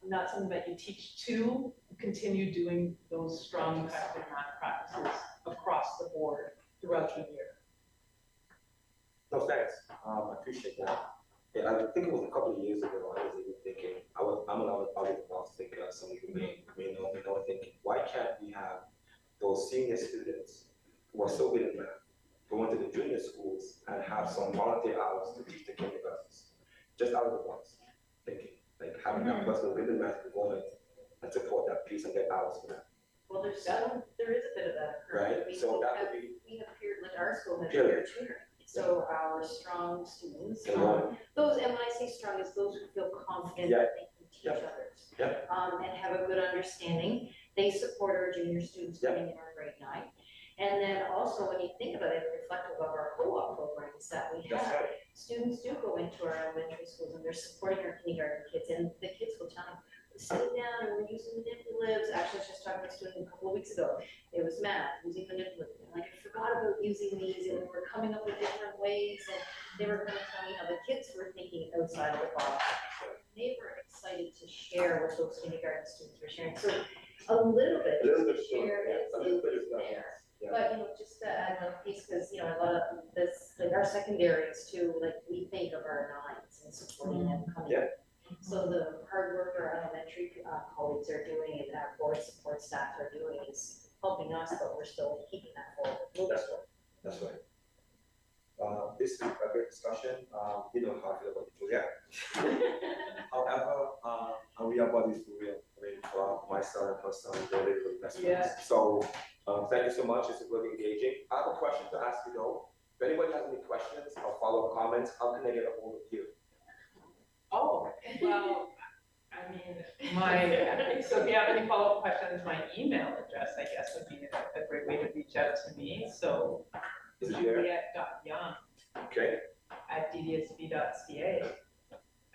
not something that you teach to, continue doing those strong effective math practices across the board throughout the year. No, thanks. I appreciate that. Yeah, I think it was a couple of years ago. I was even thinking. I'm an audit thinker. Some of you may know thinking, why can't we have those senior students who are so good at math go into the junior schools and have some volunteer hours to teach the kindergartens, just out of the box, thinking like having that person with the math component and support that piece and get hours for that. Well, there is a bit of that. Right. We So that would have, be we have peer, like our school has peer peer tutoring. So our strong students, those, and when I say strong, is those who feel confident that they can teach others. And have a good understanding. They support our junior students coming in our grade 9. And then also, when you think about it, reflective of our co-op programs that we have, students do go into our elementary schools and they're supporting our kindergarten kids, and the kids will tell them, we're sitting down and we're using manipulatives. Actually, I was just talking to a student a couple of weeks ago. It was math, using manipulatives. Like, I forgot about using these, and we were coming up with different ways, and they were going to tell me how the kids were thinking outside of the box. They were excited to share what those kindergarten students were sharing. So a little bit is there. Yeah. But, you know, just to add one piece, because, you know, a lot of this, like our secondaries too, like we think of our nines and supporting them coming in. So the hard work our elementary colleagues are doing and our board support staff are doing is helping us, but we're still keeping that forward. That's right. This is a great discussion. You know how I feel about Julia. However, we are buddies for real. I mean, my son and her son, they're really best friends. So thank you so much. It's really engaging. I have a question to ask you though. If anybody has any questions or follow-up comments, how can they get a hold of you? Oh, well, I mean, so if you have any follow-up questions, my email address, I guess, would be a great way to reach out to me. So Juliet.young at DDSB.ca.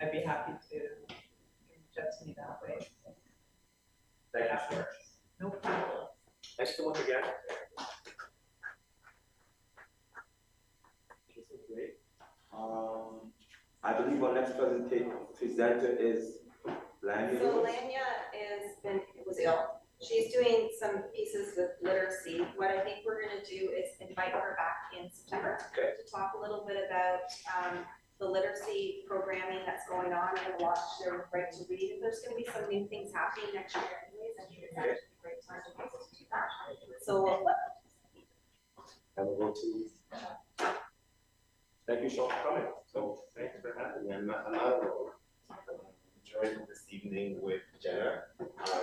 I'd be happy to reach out to me that way. Thank you so much. No problem. Thanks so much again. This is great. I believe our next presenter is Lanya. So Lanya was ill. She's doing some pieces with literacy. What I think we're going to do is invite her back in September to talk a little bit about the literacy programming that's going on and watch their right to read. There's going to be some new things happening next year anyways. I think it's actually a great time to do that. So and we'll go to thank you so much for coming. So thanks for having me. I'm joined this evening with Jenna.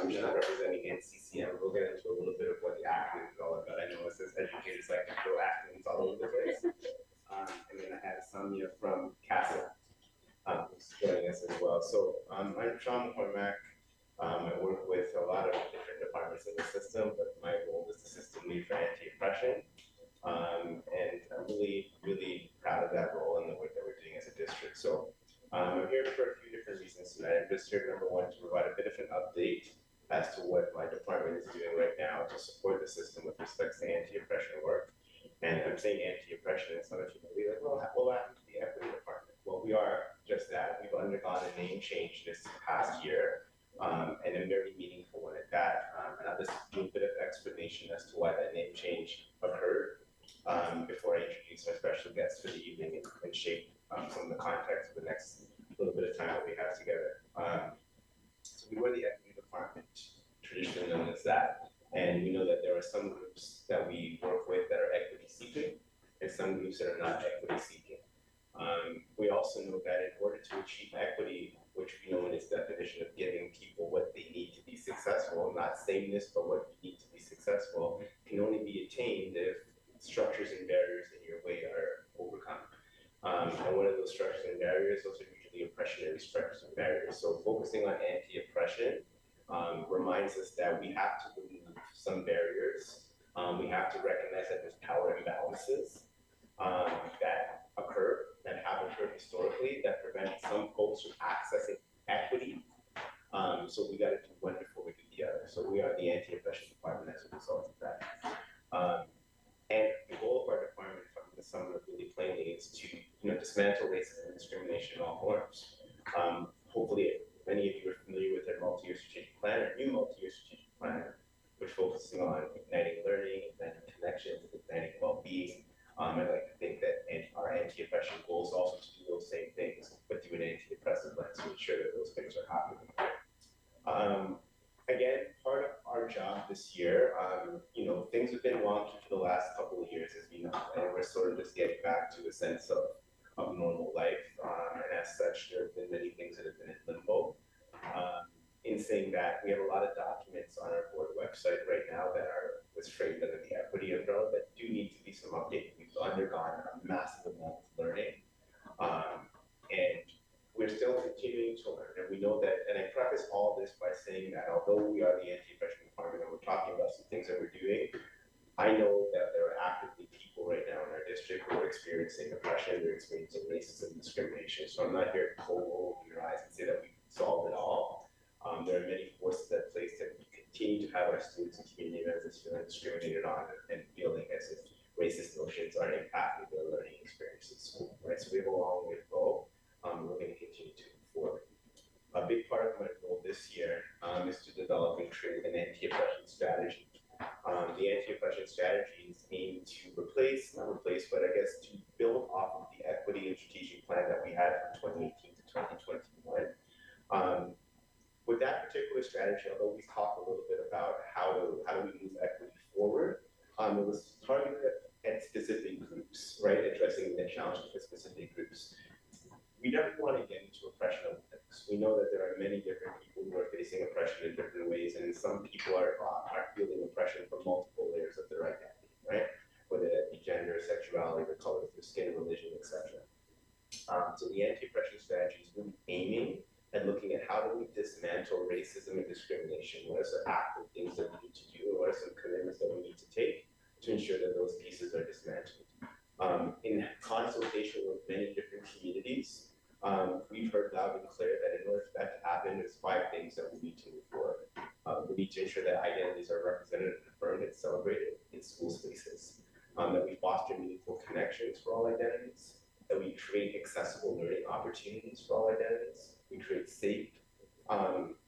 She's representing NCCM. We'll get into a little bit of what the acronym is all about. I know it says educators like to throw acronyms all over the place. And then I have Samia from CASA who's joining us as well. So I'm Sean McCormack. I work with a lot of different departments in the system, but my role is the system lead for anti-oppression. And I'm really, really proud of that role and the work that we're doing as a district. So I'm here for a few different reasons tonight. I'm just here, number one, to provide a bit of an update as to what my department is doing right now to support the system with respect to anti-oppression work. And I'm saying anti-oppression, and some of you may be like, well, what happened to the equity department? Well, we are just that. We've undergone a name change this past year, and a very meaningful one at that. And I'll just do a bit of explanation as to why that name change occurred before I introduce our special guest for the evening and shape some of the context for the next little bit of time that we have together. So we were the equity department department, traditionally known as that. And we know that there are some groups that we work with that are equity seeking and some groups that are not equity seeking. We also know that in order to achieve equity, which we know in its definition of giving people what they need to be successful, not sameness, but what you need to be successful, can only be attained if structures and barriers in your way are overcome. And one of those structures and barriers, those are usually oppressionary structures and barriers. So focusing on anti-oppression reminds us that we have to remove some barriers. We have to recognize that there's power imbalances that occur, that have occurred historically, that prevent some folks from accessing equity. So we got to do one before we do the other. So we are the anti-oppression department as a result of that. And the goal of our department, if I'm going to sum it up really plainly, is to dismantle racism and discrimination in all forms. Hopefully, many of you are familiar with our multi-year strategic plan, our new multi-year strategic plan, which focuses on igniting learning, igniting connections, igniting well-being. I'd like to think that our anti-oppression goal is also to do those same things, but do an anti-oppressive lens to ensure that those things are happening. Again, part of our job this year, things have been wonky for the last couple of years, as we know, and we're sort of just getting back to a sense of normal life. And as such, there have been many things that have been in limbo. In saying that, we have a lot of documents on our board website right now that are framed under the equity umbrella that do need to be some updated. We've undergone a massive amount of learning, and we're still continuing to learn. And we know that, and I preface all this by saying that although we are the anti-oppression department and we're talking about some things that we're doing, I know that there are actively people right now in our district who are experiencing oppression, they're experiencing racism and discrimination. So I'm not here to pull over your eyes and say that we solved it all. There are many forces at place that we continue to have our students and community members feeling discriminated on and feeling as if racist notions are impacting their learning experiences, right? So we have a long way to go. We're going to continue to move forward. A big part of my role this year is to develop and create an anti-oppression strategy. The anti-oppression strategies aim to not replace, but I guess to build off of the equity and strategic plan that we had from 2018 to 2021. With that particular strategy, although we talked a little bit about how do we move equity forward, it was targeted at specific groups, right? Addressing the challenges for specific groups. We never want to get into oppression of things. We know that there are many different people who are facing oppression in different ways, and some people are feeling oppression from multiple layers of their identity, right? Whether that be gender, sexuality, the color of their skin, religion, etc. So the anti-oppression strategy is really aiming and looking at how do we dismantle racism and discrimination. What are some active things that we need to do, and what are some commitments that we need to take to ensure that those pieces are dismantled. In consultation with many different communities, we've heard loud and clear that in order for that to happen, there's 5 things that we need to move forward. We need to ensure that identities are represented, affirmed, and celebrated in school spaces, that we foster meaningful connections for all identities, that we create accessible learning opportunities for all identities, we create safe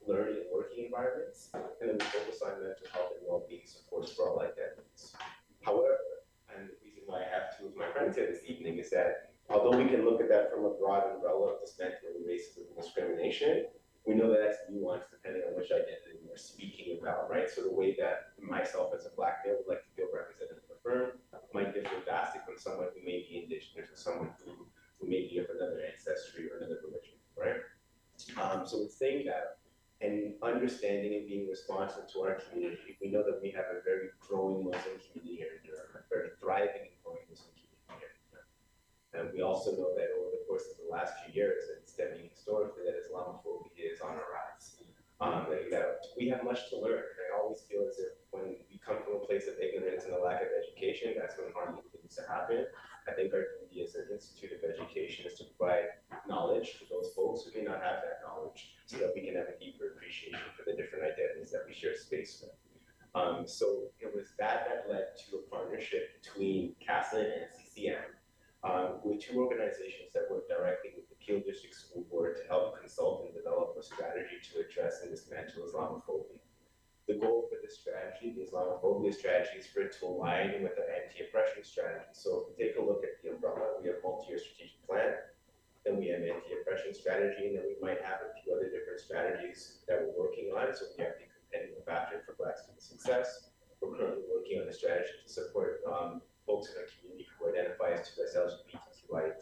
learning and working environments, and then we focus on mental health and well-being supports for all identities. However, and the reason why I have 2 of my friends here this evening is that although we can look at that from a broad umbrella of dismantling racism and discrimination, we know that that's nuanced depending on which identity we're speaking about, right? So the way that myself as a Black male would like to feel represented and affirmed might differ vastly from someone who may be indigenous or someone who may be of another ancestry or another religion, right? So with saying that, and understanding and being responsive to our community, we know that we have a very growing Muslim community here in Durham, a very thriving and growing Muslim community here in Durham. And we also know that over the course of the last few years, and stemming historically, that Islamophobia is on a rise. That we have much to learn. And I always feel as if when we come from a place of ignorance and a lack of education, that's when harm begins to happen. I think our duty as an institute of education is to provide knowledge to those folks who may not have that knowledge, so that we can have a deeper appreciation for the different identities that we share space with. So it was that led to a partnership between CASLIN and CCM, with 2 organizations that work directly with the Peel District School Board to help consult and develop a strategy to address and dismantle Islamophobia. The goal for this strategy, the Islamophobia strategy, is for it to align with the anti-oppression strategy. So if we take a look at the umbrella, we have multi-year strategic plan, Then we have anti-oppression strategy, and then we might have a few other different strategies that we're working on. So we have the competitive factor for Black student success. We're currently working on a strategy to support folks in our community who identify as LGBTQIA+.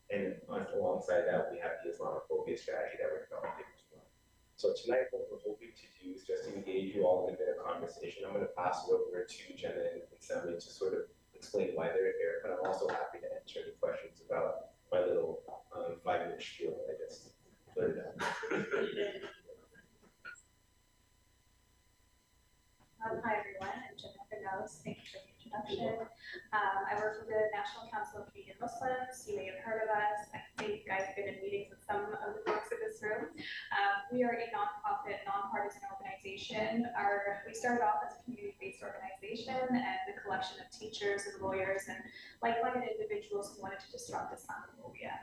And alongside that, we have the Islamophobia strategy that we're developing as well. So tonight, what we're hoping to do is just engage you all in a bit of conversation. I'm going to pass it over to Jenna and Sammy to sort of explain why they're here, but I'm also happy to answer any questions about my little 5-minute spiel that I just blurted out. Hi everyone, I'm Jenna Fernandez. Thank you for the introduction. I work with the National Council of Canadian Muslims. You may have heard of us. I think I've been in meetings with some of the folks in this room. We are a nonprofit, nonpartisan organization. We started off as a community-based organization and a collection of teachers and lawyers and like-minded individuals who wanted to disrupt Islamophobia.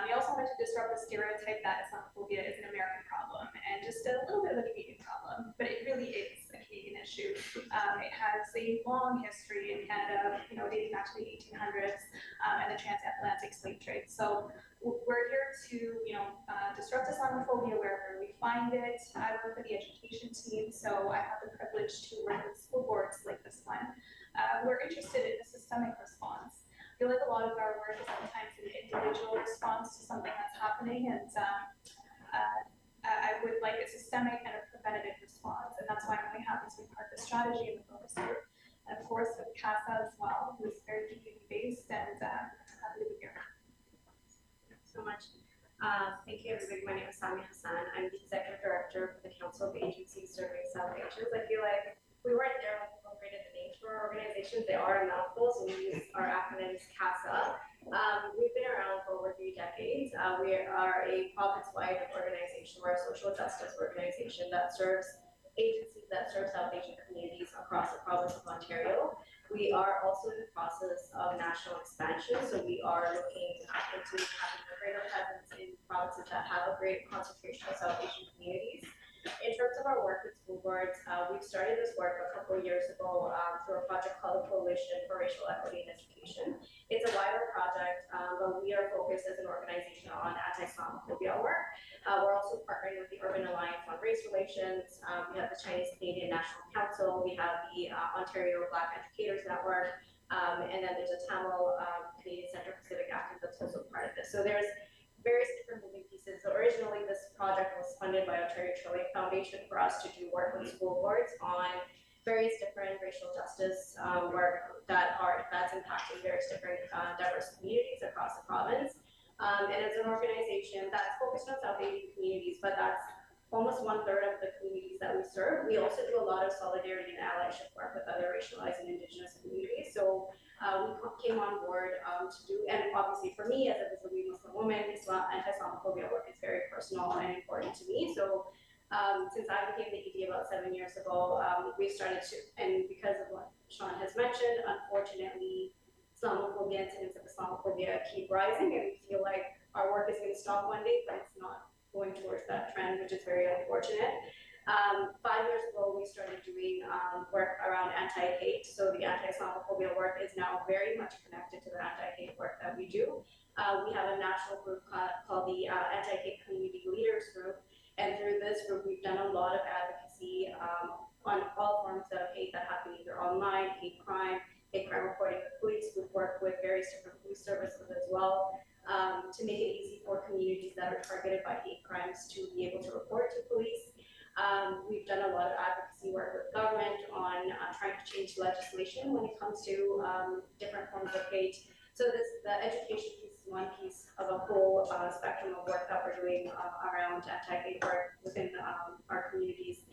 We also wanted to disrupt the stereotype that Islamophobia is an American problem and just a little bit of a Canadian problem, but it really is a Canadian issue. It has a long history in Canada, dating back to the 1800s and the transatlantic slave trade. So we're here to, disrupt Islamophobia wherever we find it. I work for the education team, so I have the privilege to work with school boards like this one. We're interested in a systemic response. I feel like a lot of our work is sometimes an individual response to something that's happening, and I would like a systemic and a preventative response, and that's why I'm really happy to be part of the strategy and the focus group. And of course, with CASA as well, who is very community-based, and happy to be here. So much. Thank you, everybody. My name is Sami Hassan. I'm the Executive Director for the Council of Agencies Serving South Asians. I feel like we weren't there when people created the names for our organizations. They are a mouthful, so we use our acronyms CASA. We've been around for over 3 decades. We are a province-wide organization. We're a social justice organization that serves agencies that serve South Asian communities across the province of Ontario. We are also in the process of national expansion, so we are looking into having a greater presence in provinces that have a great concentration of South Asian communities. In terms of our work with school boards, we've started this work a couple of years ago through a project called the Coalition for Racial Equity in Education. It's a wider project, but we are focused as an organization on anti-Islamophobia work. We're also partnering with the Urban Alliance on Race Relations. We have the Chinese Canadian National Council. We have the Ontario Black Educators Network. And then there's a Tamil Canadian Centre Pacific Active that's also part of this. So there's various different moving pieces. So originally this project was funded by Ontario Trillium Foundation for us to do work with school boards on various different racial justice work that's impacting various different diverse communities across the province. And as an organization that's focused on South Asian communities, but that's almost 1/3 of the communities that we serve. We also do a lot of solidarity and allyship work with other racialized and Indigenous communities. So we came on board to do, and obviously for me as a visibly Muslim woman, anti-Islamophobia work is very personal and important to me. So since I became the ED about 7 years ago, we started to, and because of what Sean has mentioned, unfortunately, Islamophobia, incidents of Islamophobia keep rising, and we feel like our work is going to stop one day, but it's not going towards that trend, which is very unfortunate. 5 years ago, we started doing work around anti-hate. So the anti-Islamophobia work is now very much connected to the anti-hate work that we do. We have a national group called the Anti-Hate Community Leaders Group. And through this group, we've done a lot of advocacy on all forms of hate that happen either online, hate crime reporting with police. We've worked with various different police services as well to make it easy for communities that are targeted by hate crimes to be able to report to police. We've done a lot of advocacy work with government on trying to change legislation when it comes to different forms of hate. So the education piece is one piece of a whole spectrum of work that we're doing around anti-hate work within our communities.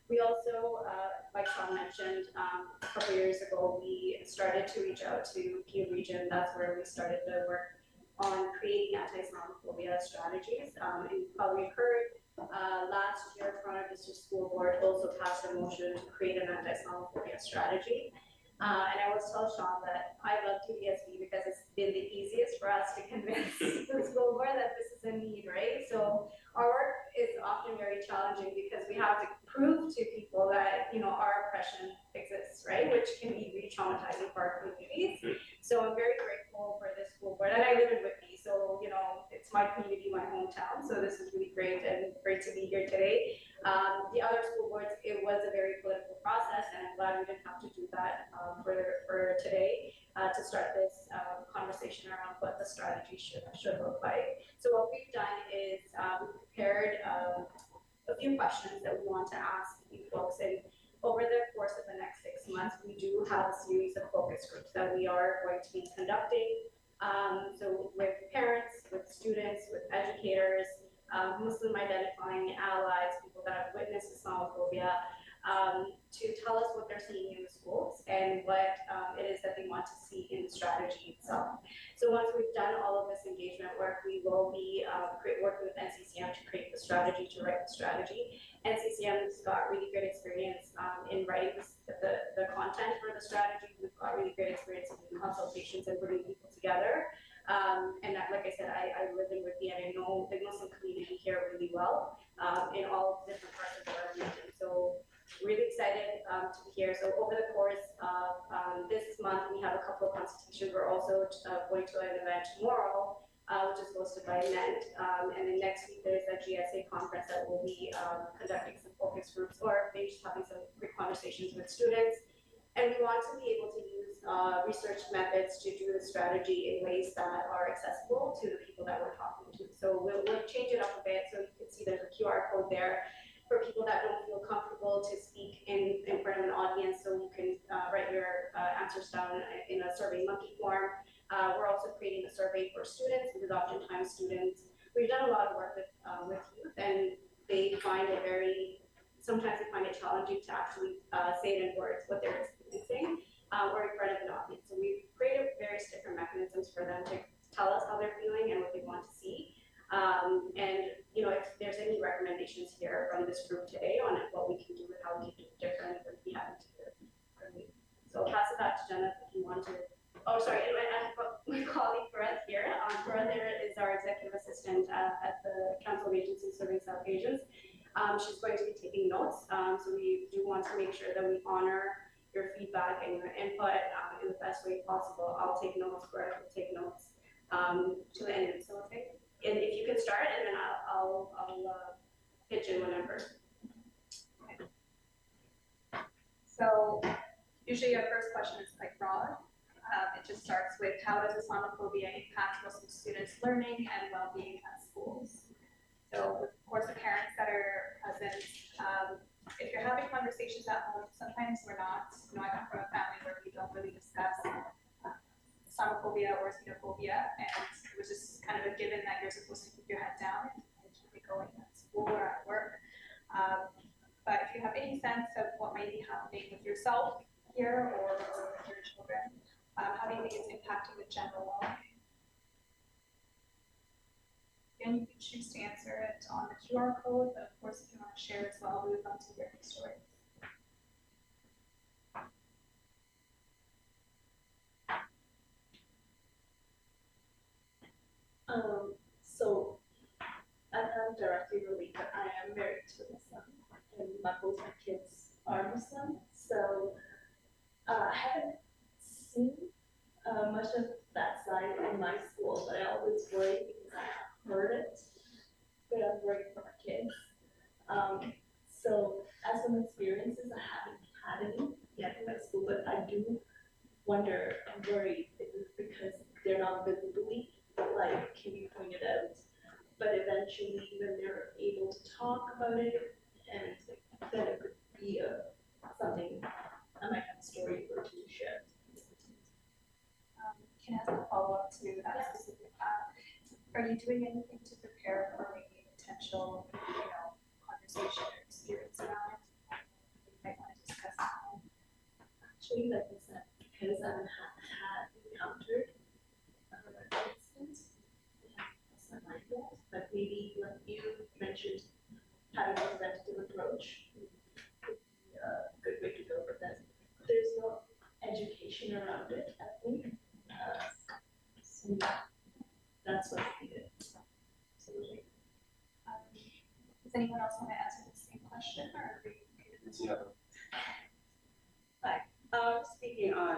We also, like Sean mentioned, a couple years ago, we started to reach out to Peel Region. That's where we started the work on creating anti-Islamophobia strategies. And you probably heard last year, Toronto District School Board also passed a motion to create an anti-Islamophobia strategy. And I always tell Sean that I love DDSB because it's been the easiest for us to convince the school board that this is a need, right? So our work is often very challenging because we have to prove to people that, our oppression exists, right? Which can be re-traumatizing for our communities. So I'm very grateful for this school board, and I live in Whitby, so, it's it's my community, my hometown, so this is really great and great to be here today. The other school boards, it was a very political process, and I'm glad we didn't have to do that for today to start this conversation around what the strategy should look like. So what we've done is we've prepared a few questions that we want to ask you folks, and over the course of the next 6 months, we do have a series of focus groups that we are going to be conducting. So with parents, with students, with educators, Muslim identifying allies, people that have witnessed Islamophobia, to tell us what they're seeing in the schools and what it is that they want to see in the strategy itself. So once we've done all of this engagement work, we will be working with NCCM to create the strategy, to write the strategy. NCCM's got really good experience in writing the content for the strategy. We've got really great experience in consultations and bringing people together. And like I said, I live in Whitby and I know the Muslim community here really well in all different parts of our region. So really excited to be here. So over the course of this month, we have a couple of consultations. We're also going to an event tomorrow, which is hosted by MEND. And then next week, there's a GSA conference that will be conducting some focus groups or maybe just having some quick conversations with students. And we want to be able to use research methods to do the strategy in ways that are accessible to the people that we're talking to. So we'll change it up a bit. So you can see there's a QR code there for people that don't feel comfortable to speak in front of an audience. So you can write your answers down in a SurveyMonkey form. We're also creating a survey for students, because oftentimes students, we've done a lot of work with youth, and they find it sometimes they find it challenging to actually say it in words what they're experiencing or in front of an audience. So we've created various different mechanisms for them to tell us how they're feeling and what they want to see. And you know, if there's any recommendations here from this group today on what we can do and how we can do it different, would be happy to hear from you. So I'll pass it back to Jenna if you want to. Oh, sorry, anyway, I have my colleague Faraz here. Faraz is our executive assistant at the Council of Agencies Serving South Asians. She's going to be taking notes. So we do want to make sure that we honor your feedback and your input in the best way possible. I'll take notes, Faraz will take notes to the end. So okay. And if you can start, and then I'll pitch in whenever. Okay. So usually our first question is quite broad. It just starts with, how does Islamophobia impact Muslim students' learning and well-being at schools? So of course the parents that are present, if you're having conversations at home, sometimes we're not, I come from a family where we don't really discuss Islamophobia or xenophobia, and it was just kind of a given that you're supposed to keep your head down and keep it going at school or at work. But if you have any sense of what might be happening with yourself here or with your children, how do you think it's impacting the general well-being? Again, you can choose to answer it on the QR code, but of course, if you want to share as well, we would love to hear your story. So I'm not directly related. I am married to a Muslim, and both my kids are Muslim. So I haven't seen much of that side in my school, but I always worry because I have heard it, but I'm worried for my kids. So as some experiences, I haven't had any yet in my school, but I do wonder and worry because they're not visibly, like, can be pointed out, but eventually when they're able to talk about it, and then it could be something, I might have a story or two to share. Can I ask a follow-up to that specific? Are you doing anything to prepare for a potential, conversation or experience around it? You might want to discuss that. Actually, like I said, because I haven't had encountered an instance, it's not my fault, but maybe like you mentioned, having a preventative approach would be a good way to go for that. There's no education around it, I think. So that's what's needed. Absolutely. Does anyone else want to answer the same question, or are we okay? Hi. Speaking on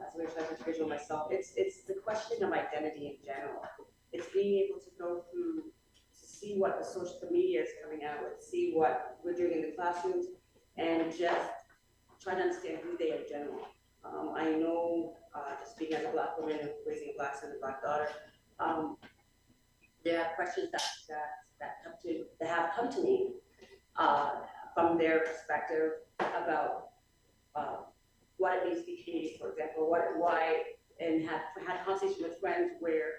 as a racial individual myself, it's the question of identity in general. it's being able to go through, to see what the social media is coming out with, see what we're doing in the classrooms, and just try to understand who they are in general. I know, just speaking as a Black woman and raising a Black son and a Black daughter, there are questions that have come to me from their perspective about what it means to be Canadian, for example, why, and have had conversations with friends where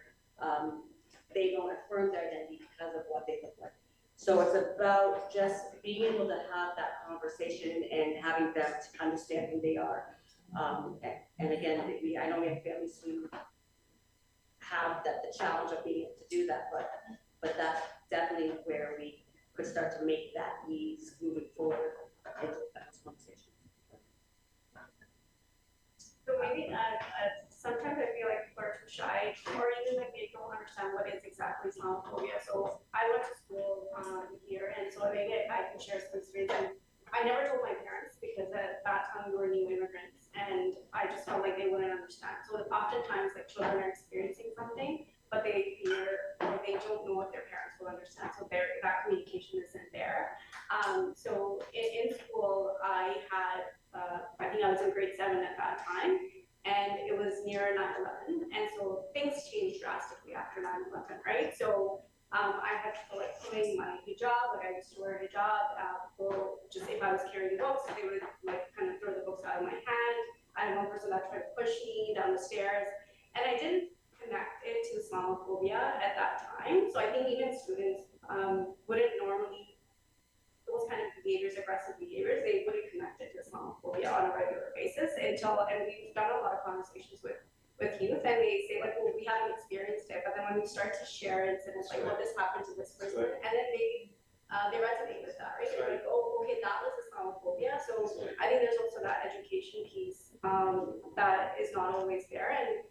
they don't affirm their identity because of what they look like. So it's about just being able to have that conversation and having them to understand who they are. And again, I know we have families who have the challenge of being able to do that, but that's definitely where we could start to make that ease moving forward into that conversation. So maybe sometimes I feel like people are too shy, or even like they don't understand what is exactly Islamophobia. So I went to school here, and so maybe I can share some experience. I never told my parents because at that time we were new immigrants, and I just felt like they wouldn't understand. So oftentimes, like children are experiencing something, but they fear or they don't know if their parents will understand. So that communication isn't there. So in school, I had. I think I was in grade 7 at that time, and it was near 9/11, and so things changed drastically after 9/11, right? So I had to like putting my hijab, like I used to wear a hijab. People just if I was carrying books, they would like kind of throw the books out of my hand. I had one person that tried to push me down the stairs, and I didn't connect it to Islamophobia at that time. So I think even students wouldn't normally. Those kind of behaviors, aggressive behaviors, they wouldn't connect it to Islamophobia on a regular basis and we've done a lot of conversations with youth, and they say like, well, we haven't experienced it, but then when we start to share incidents like, well, this happened to this person, and then they resonate with that, right? They're like, oh, okay, that was Islamophobia. So I think there's also that education piece that is not always there, and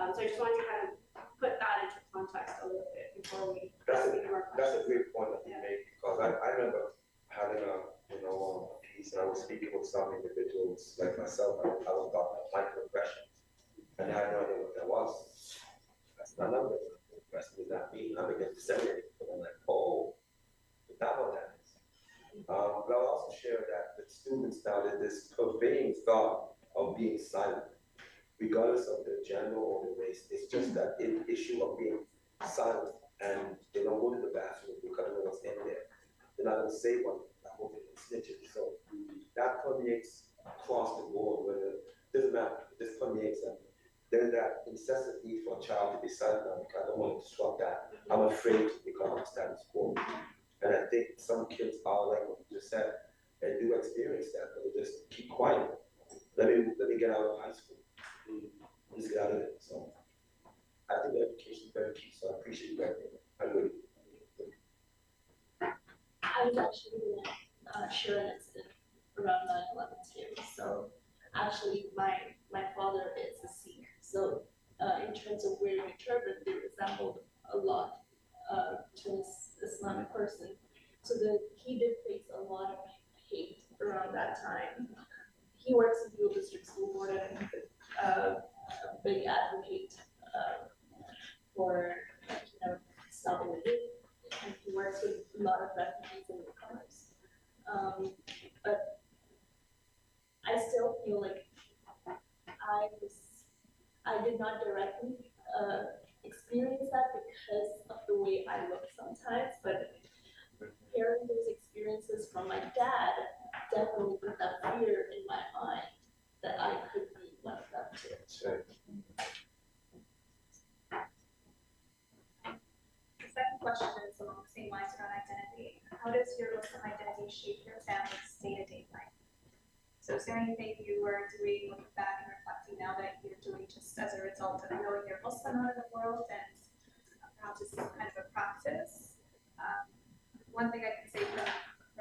so I just wanted to kind of put that into context a little bit before we. That's a great point that you make, because I remember having a piece, and I was speaking with some individuals like myself. I was talking about microaggressions, and I had no idea what that was. That's not another aggression. Does that mean I'm against disseminating? But I'm like, oh, that's what that is. But I'll also share that the students now, there's this pervading thought of being silent, regardless of the gender or the race. It's just that issue of being silent, and they don't go to the bathroom because they know what's in there. They're not going to say one. I hope they don't snitch it. So that permeates across the board. Whether it doesn't matter, this permeates them. There's that incessant need for a child to be silent now because I don't want to disrupt that. I'm afraid to become a status quo. And I think some kids are like what you just said, and do experience that, but they just keep quiet. Let me get out of high school. Just get out of it. So I think education is very key. So I appreciate you guys. I really. I was actually going to share an incident around 9/11 too. So actually my father is a Sikh. So in terms of wearing a turban, they resembled a lot to an Islamic person. So he did face a lot of hate around that time. He works in the district school board, and he's a big advocate for stopping the hate. And he works with a lot of refugees and newcomers. But I still feel like I did not directly experience that because of the way I look sometimes, but hearing those experiences from my dad definitely put that fear in my mind that I could be one of them too. Sure. The second question is along the same lines around identity. How does your Muslim identity shape your family's day-to-day life? So is there anything you are doing, looking back and reflecting now that you're doing just as a result of knowing you're Muslim out in the world, and perhaps this is kind of a practice? One thing I can say from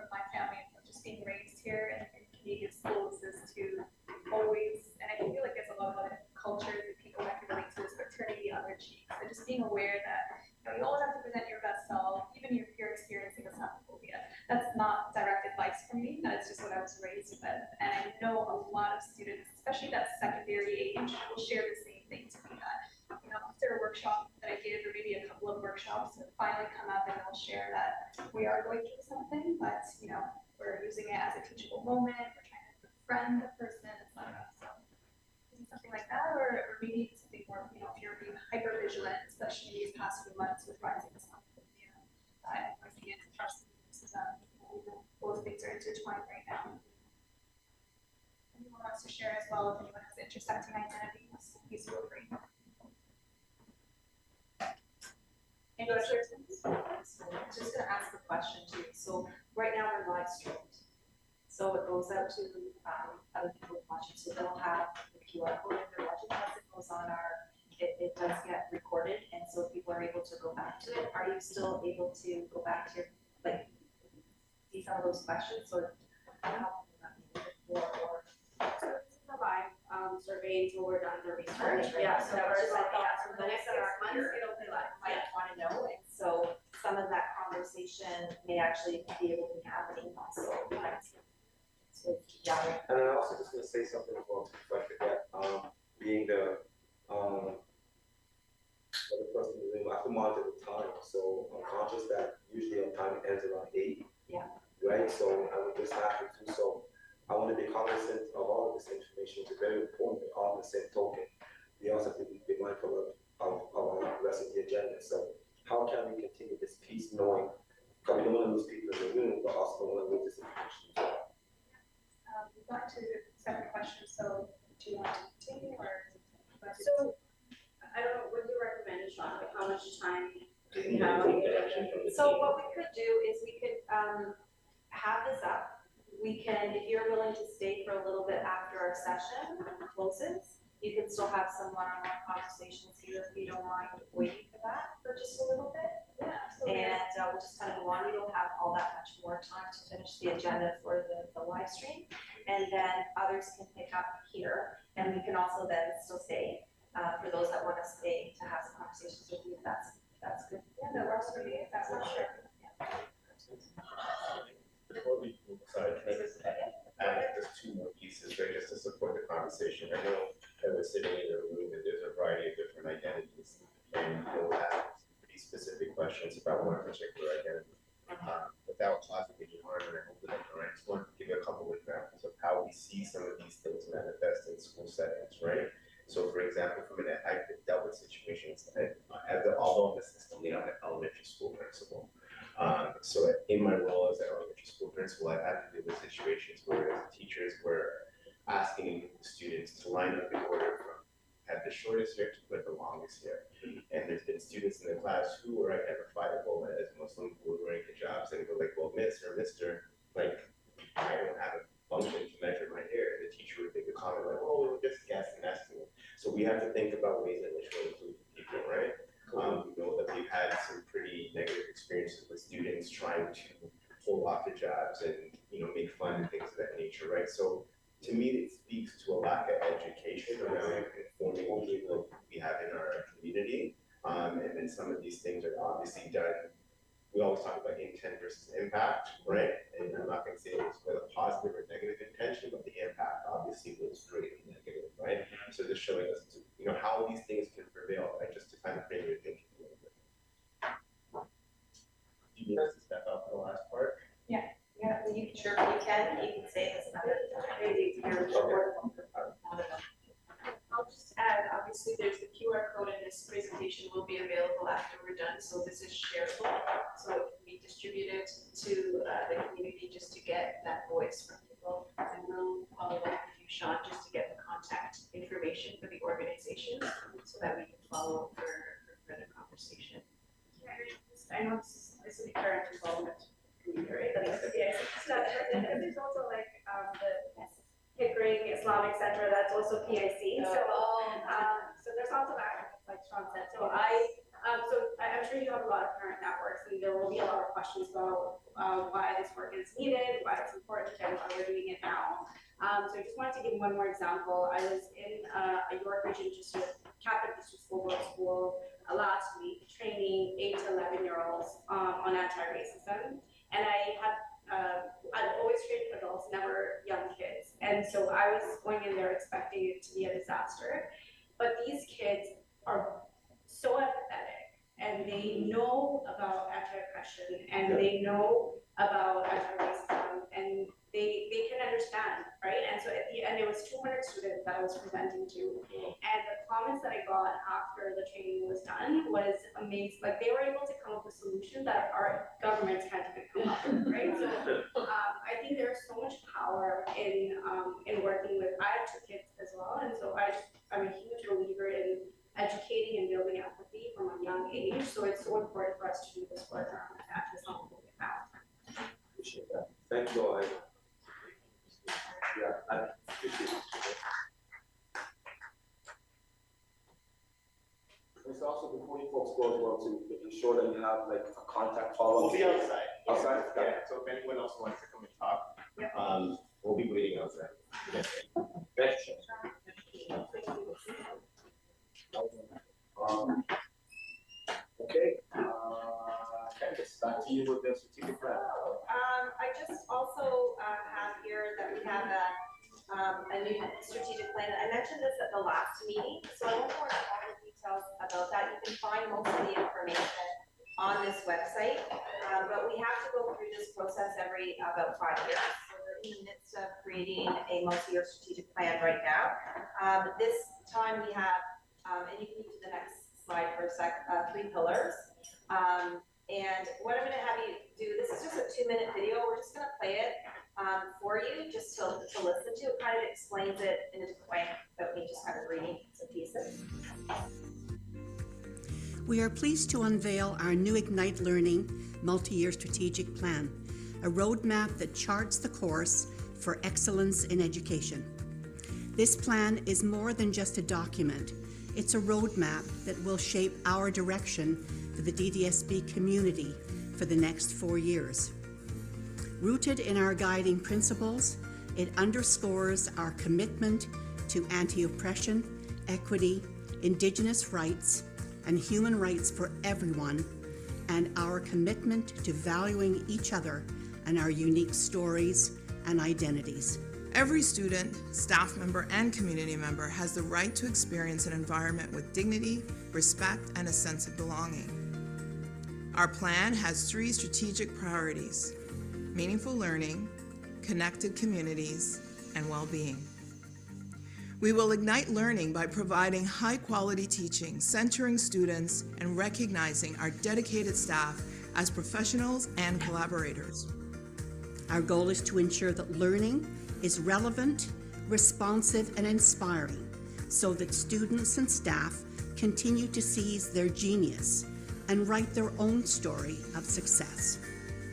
my family, and just being raised here in Canadian schools, is to always, and I feel like there's a lot of other cultures that people might be relate to, is turning the other cheek. So just being aware that you always have to present your best self, even if you're experiencing Islamophobia. That's not direct advice from me. That's just what I was raised with. And I know a lot of students, especially that secondary age, will share the same thing to me, that semester workshop that I did, or maybe a couple of workshops, that finally come up and they'll share that we are going through something, but you know, we're using it as a teachable moment, we're trying to befriend the person, etc. So maybe something like that, or maybe something more, you know, if you're being hyper vigilant, especially these past few months with rising stuff, you know, I think it's trust. Both things are intertwined right now. Anyone wants to share as well, if anyone has intersecting identities, please feel free. And I'm just gonna ask the question too. So right now we're live streamed. So it goes out to other people watching. So they'll have the QR code if they're watching us. It goes on our, it does get recorded. And so people are able to go back to it. Are you still able to go back to your, like, see some of those questions, or how or Live survey until we're done the research. Right. Yeah, so that was like, yeah, for the next 6 months, it'll be live. might want to know, and so some of that conversation may actually be able to be happening also. So yeah. And I'm also just gonna say something about before I forget, being the other person in the room, I have to monitor the time, so I'm conscious that usually our time ends around 8. Yeah. Right, so I would just have to do so. I want to be cognizant of all of this information. It's very important, but on the same token, we also have to be mindful of the rest of the agenda. So how can we continue this piece knowing, because we don't want to lose people in the room, but also don't want to lose this information as well. We've got to the second question, so do you want to continue, or? So, I don't know, what do you recommend, Sean, like how much time do we have on the agenda? So what we could do is we could have this up. We can, if you're willing to stay for a little bit after our session closes, you can still have some one-on-one conversations here if you don't mind waiting for that for just a little bit. Yeah, absolutely. And we'll just kind of go on. We don't have all that much more time to finish the agenda for the live stream. And then others can pick up here, and we can also then still stay for those that want to stay to have some conversations with you. That's good. Yeah, that works for me. That's not sure. Before we move aside, can I just add just 2 more pieces, right, just to support the conversation. I know that we're sitting in a room and there's a variety of different identities, and we'll have pretty specific questions about one particular identity. Without causing any harm, and I hope that I just want to give you a couple of examples of how we see some of these things manifest in school settings, right? So, for example, from I've dealt with situations although I'm assisting an elementary school principal. So in my role as an elementary school principal, I've had to deal with situations where teachers were asking students to line up in order from have the shortest hair to put the longest hair. And there's been students in the class who were identifiable as Muslim who were wearing hijabs, and go like, well, Miss or Mr., like, I don't have a function to measure my hair. And the teacher would make a comment like, oh, we're just guessing, asking. So we have to think about ways in which we include people, right? We know that we've had some pretty negative experiences with students trying to pull off hijabs and, you know, make fun and things of that nature, right? So to me, it speaks to a lack of education around informing people we have in our community. And then some of these things are obviously done. We always talk about intent versus impact, right? And I'm not going to say it was with a positive or negative intention, but the impact obviously was greatly negative, right? So just showing us, you know, how these things can prevail, right? Just to kind of frame your thinking a little bit. Do you need us to step up for the last part? Yeah, you can sure you can say this another I'll just add, obviously, there's the QR code, and this presentation will be available after we're done, so this is shareable, so it can be distributed to the community just to get that voice from people. And we'll follow up with you, Sean, just to get the contact information for the organization, so that we can follow up for further conversation. Yeah, I know this is the current involvement, right? But it's the PIC stuff, and there's also like the Pickering, Islam, etc. That's also PIC. So there's also that, like Sean said. So I'm sure you have a lot of parent networks, and there will be a lot of questions about why this work is needed, why it's important, and why we're doing it now. So I just wanted to give one more example. I was in a York Region District, Catholic District School Board School last week, training 8 to 11-year-olds on anti-racism, and I've always trained adults, never young kids. And so I was going in there expecting it to be a disaster. But these kids are so empathetic, and they know about anti-oppression, and they know about anti-racism, and they can understand, right? And so at the end, it was 200 students that I was presenting to, and the comments that I got after the training was done was amazing. Like, they were able to come up with solutions that our governments can't even come up with, right? So I think there's so much power in working with, I have 2 kids as well, and so I'm a huge believer in educating and building empathy from a young age. So it's so important for us to do this work around that. That's not what we have. Appreciate that. Thank you all. Yeah, I appreciate it. It's also before you folks go as well to ensure that you have like a contact follow-up. We'll be outside. Outside? Yeah, so if anyone else wants to come and talk, we'll be waiting outside. Thank you. Okay, Candace, back to you with the strategic plan. I just also have here that we have a new strategic plan. I mentioned this at the last meeting, so I won't go into all the details about that. You can find most of the information on this website, but we have to go through this process every about 5 years. So we're in the midst of creating a multi-year strategic plan right now. This time we have, and you can move to the next slide for a sec, 3 pillars. And what I'm going to have you do, this is just a 2-minute video. We're just going to play it for you, just to listen to. It kind of explains it in a different way without me just kind of reading some pieces. We are pleased to unveil our new Ignite Learning multi-year strategic plan, a roadmap that charts the course for excellence in education. This plan is more than just a document. It's a roadmap that will shape our direction for the DDSB community for the next 4 years. Rooted in our guiding principles, it underscores our commitment to anti-oppression, equity, Indigenous rights, and human rights for everyone, and our commitment to valuing each other and our unique stories and identities. Every student, staff member, and community member has the right to experience an environment with dignity, respect, and a sense of belonging. Our plan has 3 strategic priorities: meaningful learning, connected communities, and well-being. We will ignite learning by providing high-quality teaching, centering students, and recognizing our dedicated staff as professionals and collaborators. Our goal is to ensure that learning is relevant, responsive, and inspiring, so that students and staff continue to seize their genius and write their own story of success.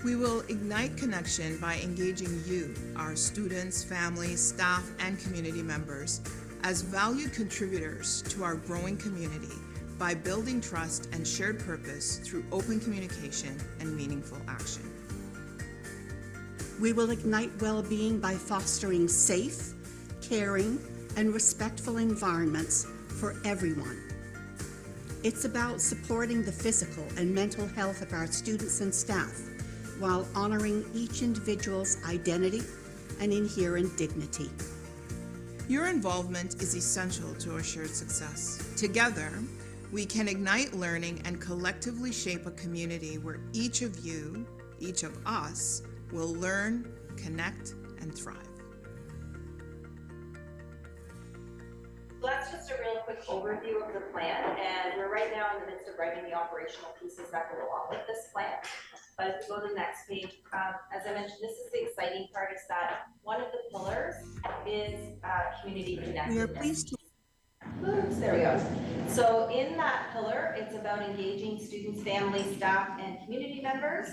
We will ignite connection by engaging you, our students, families, staff, and community members, as valued contributors to our growing community by building trust and shared purpose through open communication and meaningful action. We will ignite well-being by fostering safe, caring, and respectful environments for everyone. It's about supporting the physical and mental health of our students and staff while honoring each individual's identity and inherent dignity. Your involvement is essential to our shared success. Together, we can ignite learning and collectively shape a community where each of you, each of us, will learn, connect, and thrive. That's just a real quick overview of the plan, and we're right now in the midst of writing the operational pieces that go along with this plan. But if we go to the next page, as I mentioned, this is the exciting part, is that one of the pillars is community connectedness. We are pleased to Oops, there we go. So in that pillar, it's about engaging students, families, staff, and community members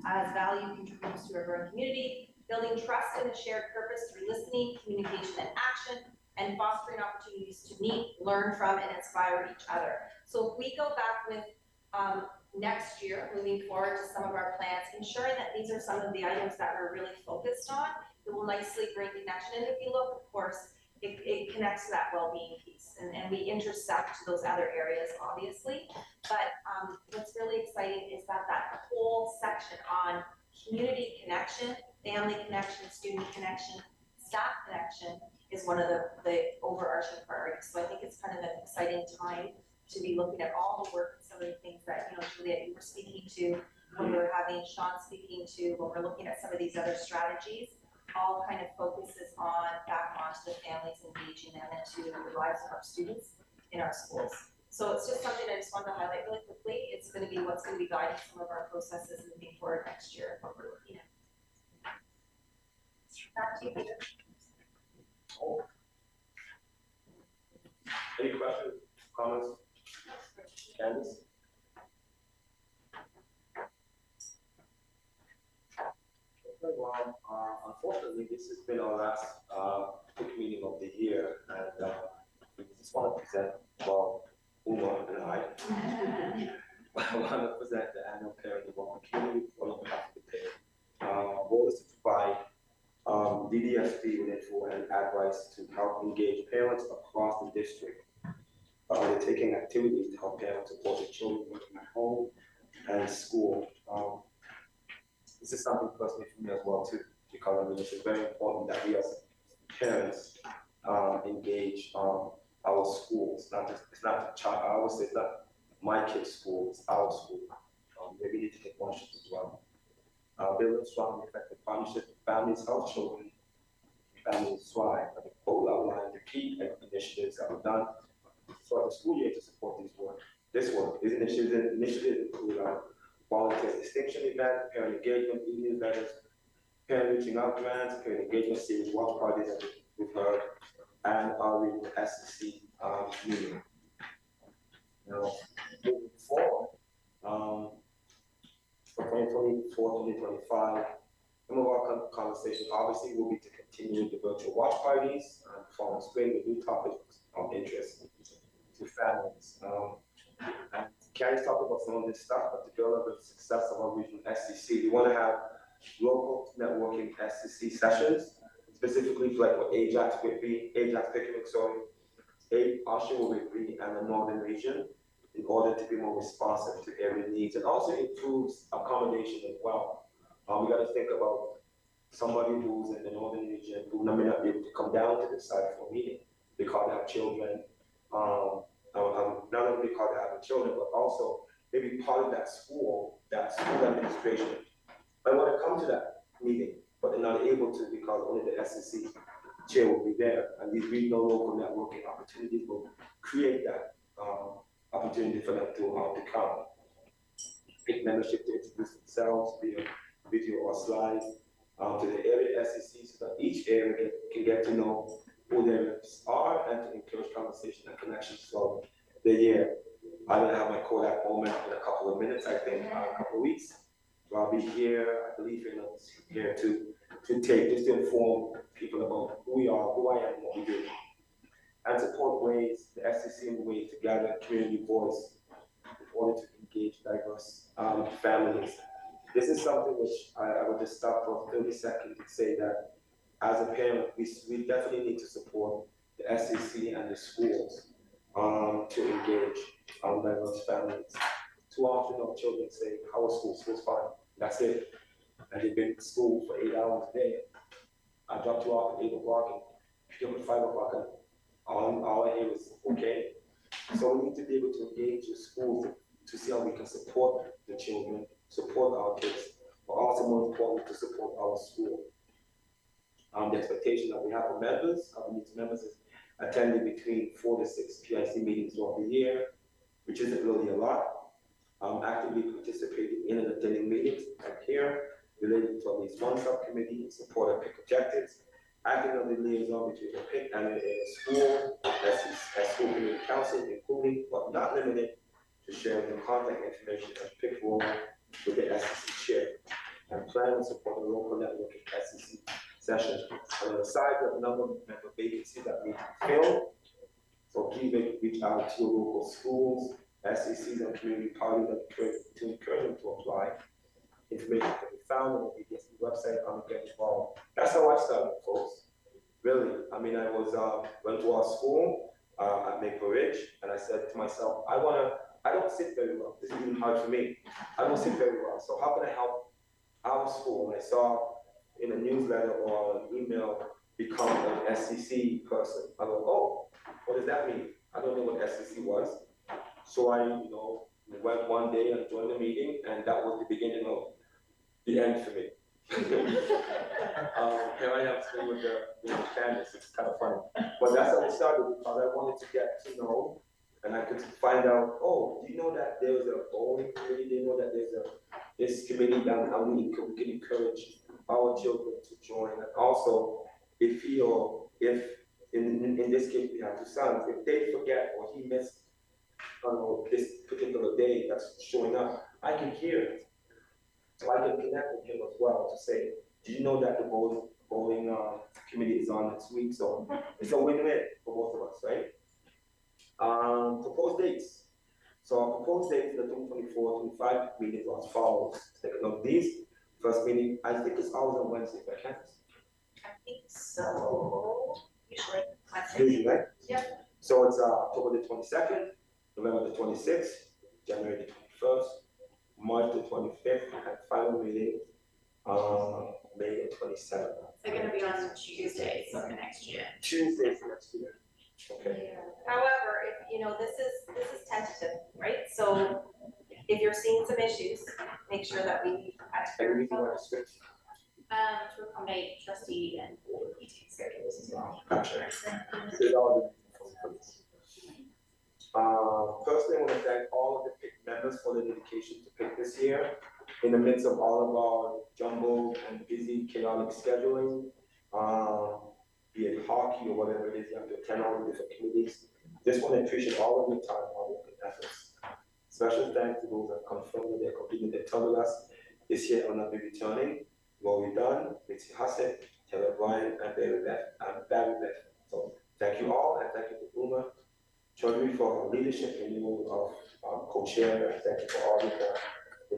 as value contributors to our growing community, building trust in a shared purpose through listening, communication, and action, and fostering opportunities to meet, learn from, and inspire each other. So if we go back with next year, moving forward to some of our plans, ensuring that these are some of the items that we're really focused on, it will nicely bring connection. And if you look, of course, it connects to that well-being piece, and we intersect those other areas, obviously. But what's really exciting is that that whole section on community connection, family connection, student connection, staff connection is one of the overarching priorities. So I think it's kind of an exciting time to be looking at all the work and some of the things that, Juliet, you were speaking to, when we were having Sean speaking to, when we're looking at some of these other strategies, all kind of focuses on back onto the families, engaging them into the lives of our students in our schools. So it's just something I just wanted to highlight really quickly. It's going to be what's going to be guiding some of our processes moving forward next year and what we're looking at. Back to you, Peter. Any questions, comments? Candice? Okay, well, unfortunately, this has been our last quick meeting of the year, and we just want to present, well, Uma and I want to present the annual parent development community report on behalf of the parent. Goal is to provide DDSB with info and advice to help engage parents across the district. They're taking activities to help parents support their children working at home and school. This is something personally for me as well too, because I mean it's very important that we as parents engage our schools. It's not the child. I always say it's not my kid's school. It's our school. Maybe we need to take ownership as well. Building strong and effective partnerships with families, help children, families thrive. I think both outline the key initiatives that were done throughout the school year to support this work. These initiatives include volunteer distinction events, parent engagement, e-newsletters, parent reaching out grants, parent engagement series, watch parties that we've heard, and our regional SEC meeting. Now, moving forward, for 2024-2025, some of our conversation obviously will be to continue the virtual watch parties and perform spring with new topics of interest to families. And Carrie's talked about some of this stuff, but to build up the success of our regional SEC, we want to have local networking SEC sessions, specifically for like what Ajax Picnic, Usher will be and the northern region, in order to be more responsive to area needs, and also improves accommodation as well. We got to think about somebody who's in the northern region who may not be able to come down to this side for a meeting because they have children. Not only because they have children, but also maybe part of that school administration might want to come to that meeting, but they're not able to because only the SEC chair will be there. And these regional local networking opportunities will create that opportunity for them to come. Pick membership to introduce themselves via video or slides to the area SEC so that each area can get to know who their reps are and to encourage conversation and connections throughout the year. I'm going to have my Kodak moment in a couple of minutes, I think, a couple of weeks. So I'll be here, I believe, here to inform people about who we are, who I am, and what we do. And support ways, the SEC in ways to gather community voice in order to engage diverse families. This is something which I would just stop for 30 seconds and say that as a parent, we definitely need to support the SEC and the schools to engage diverse families. Too often our children say, how was school? School's fine. That's it. And they've been in school for 8 hours a day. I dropped you off at 8 o'clock and picked you up at 5 o'clock and all I hear was okay. So we need to be able to engage the schools to see how we can support the children, support our kids, but also more important to support our school. The expectation that we have for members, members is attending between 4 to 6 PIC meetings throughout the year, which isn't really a lot. Actively participating in and attending meetings like here, related to at least one subcommittee in support of PIC objectives, acting on the liaison between the PIC and the school, as school community council, including but not limited to sharing the contact information and PIC role with the SEC chair, and plan and support the local network of SEC sessions. On the side, we have a number of member vacancies that we fill. So please reach out to your local schools, SECs, and community parties to encourage them to apply. Information can be found on the DDSB website. Get involved. That's how I started, folks. Really, I mean, I was went to our school at Maple Ridge, and I said to myself, I don't sit very well. This is even hard for me. I don't sit very well. So how can I help our school? And I saw in a newsletter or an email become an SEC person. I go, oh, what does that mean? I don't know what SEC was. So I, went one day and joined the meeting, and that was the beginning of the end for me. Here I am sitting with the canvas. It's kind of funny, but that's how it started, because I wanted to get to know, and I could find out. Oh, do you know that there's a bowling committee? Do you know that there's this committee that we can encourage our children to join? And also, if in this case we have 2 sons, if they forget or he missed, this particular day that's showing up, I can hear it. So I can connect with him as well to say, do you know that the bowling committee is on next week? So it's a win-win for both of us, right? Proposed dates. So our proposed dates for the 2024-25 meetings are as follows. Take a look at these. First meeting, I think it's always on Wednesday, right, Candace? I think so. Usually. Usually, right? Yep. So it's October the 22nd, November the 26th, January the 21st, March the 25th, and final meeting, May the 27th. They're gonna be on Tuesday, so next year. Tuesday for next year. Okay. However, if, this is tentative, right? So if you're seeing some issues, make sure that we kind of clarify. To accommodate trustee and board meeting schedules as well. Gotcha. Firstly, I want to thank all of the PIC members for their dedication to PIC this year. In the midst of all of our jumbled and busy, chaotic scheduling, be it hockey or whatever it is, you have to attend all the different committees. Just want to appreciate all of your time, all of your efforts. Special thanks to those that confirmed that they're completing their term with us. This year I will not be returning. Lori Dunn, Mitzi Hassett, Taylor Bryan, and Barry Beth. So thank you all, and thank you to Uma Chaudhary for her leadership in the role of co-chair, and thank you for all your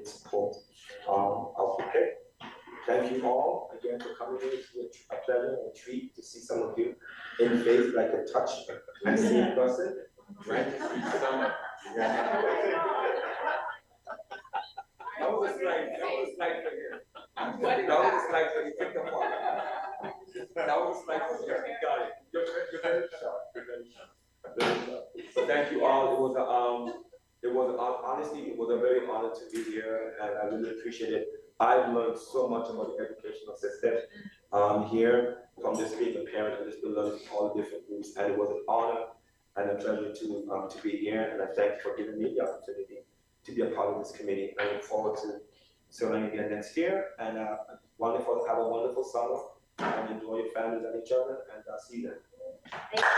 support of the PIC. Thank you all again for coming in. It's a pleasure and a treat to see some of you in face, like a touch and see in person, right? That was like for you. That was like for you. Pick the part. That was like for you. Got it. You're very sharp. You're very sharp. So thank you all. Honestly, it was a very honor to be here, and I really appreciate it. I've learned so much about the educational system here from just being a parent and just learning all the different groups, and it was an honor and a pleasure to be here, and I thank you for giving me the opportunity to be a part of this committee. I look forward to serving again next year, and have a wonderful summer, and enjoy your families and each other, and see you then. Thank you.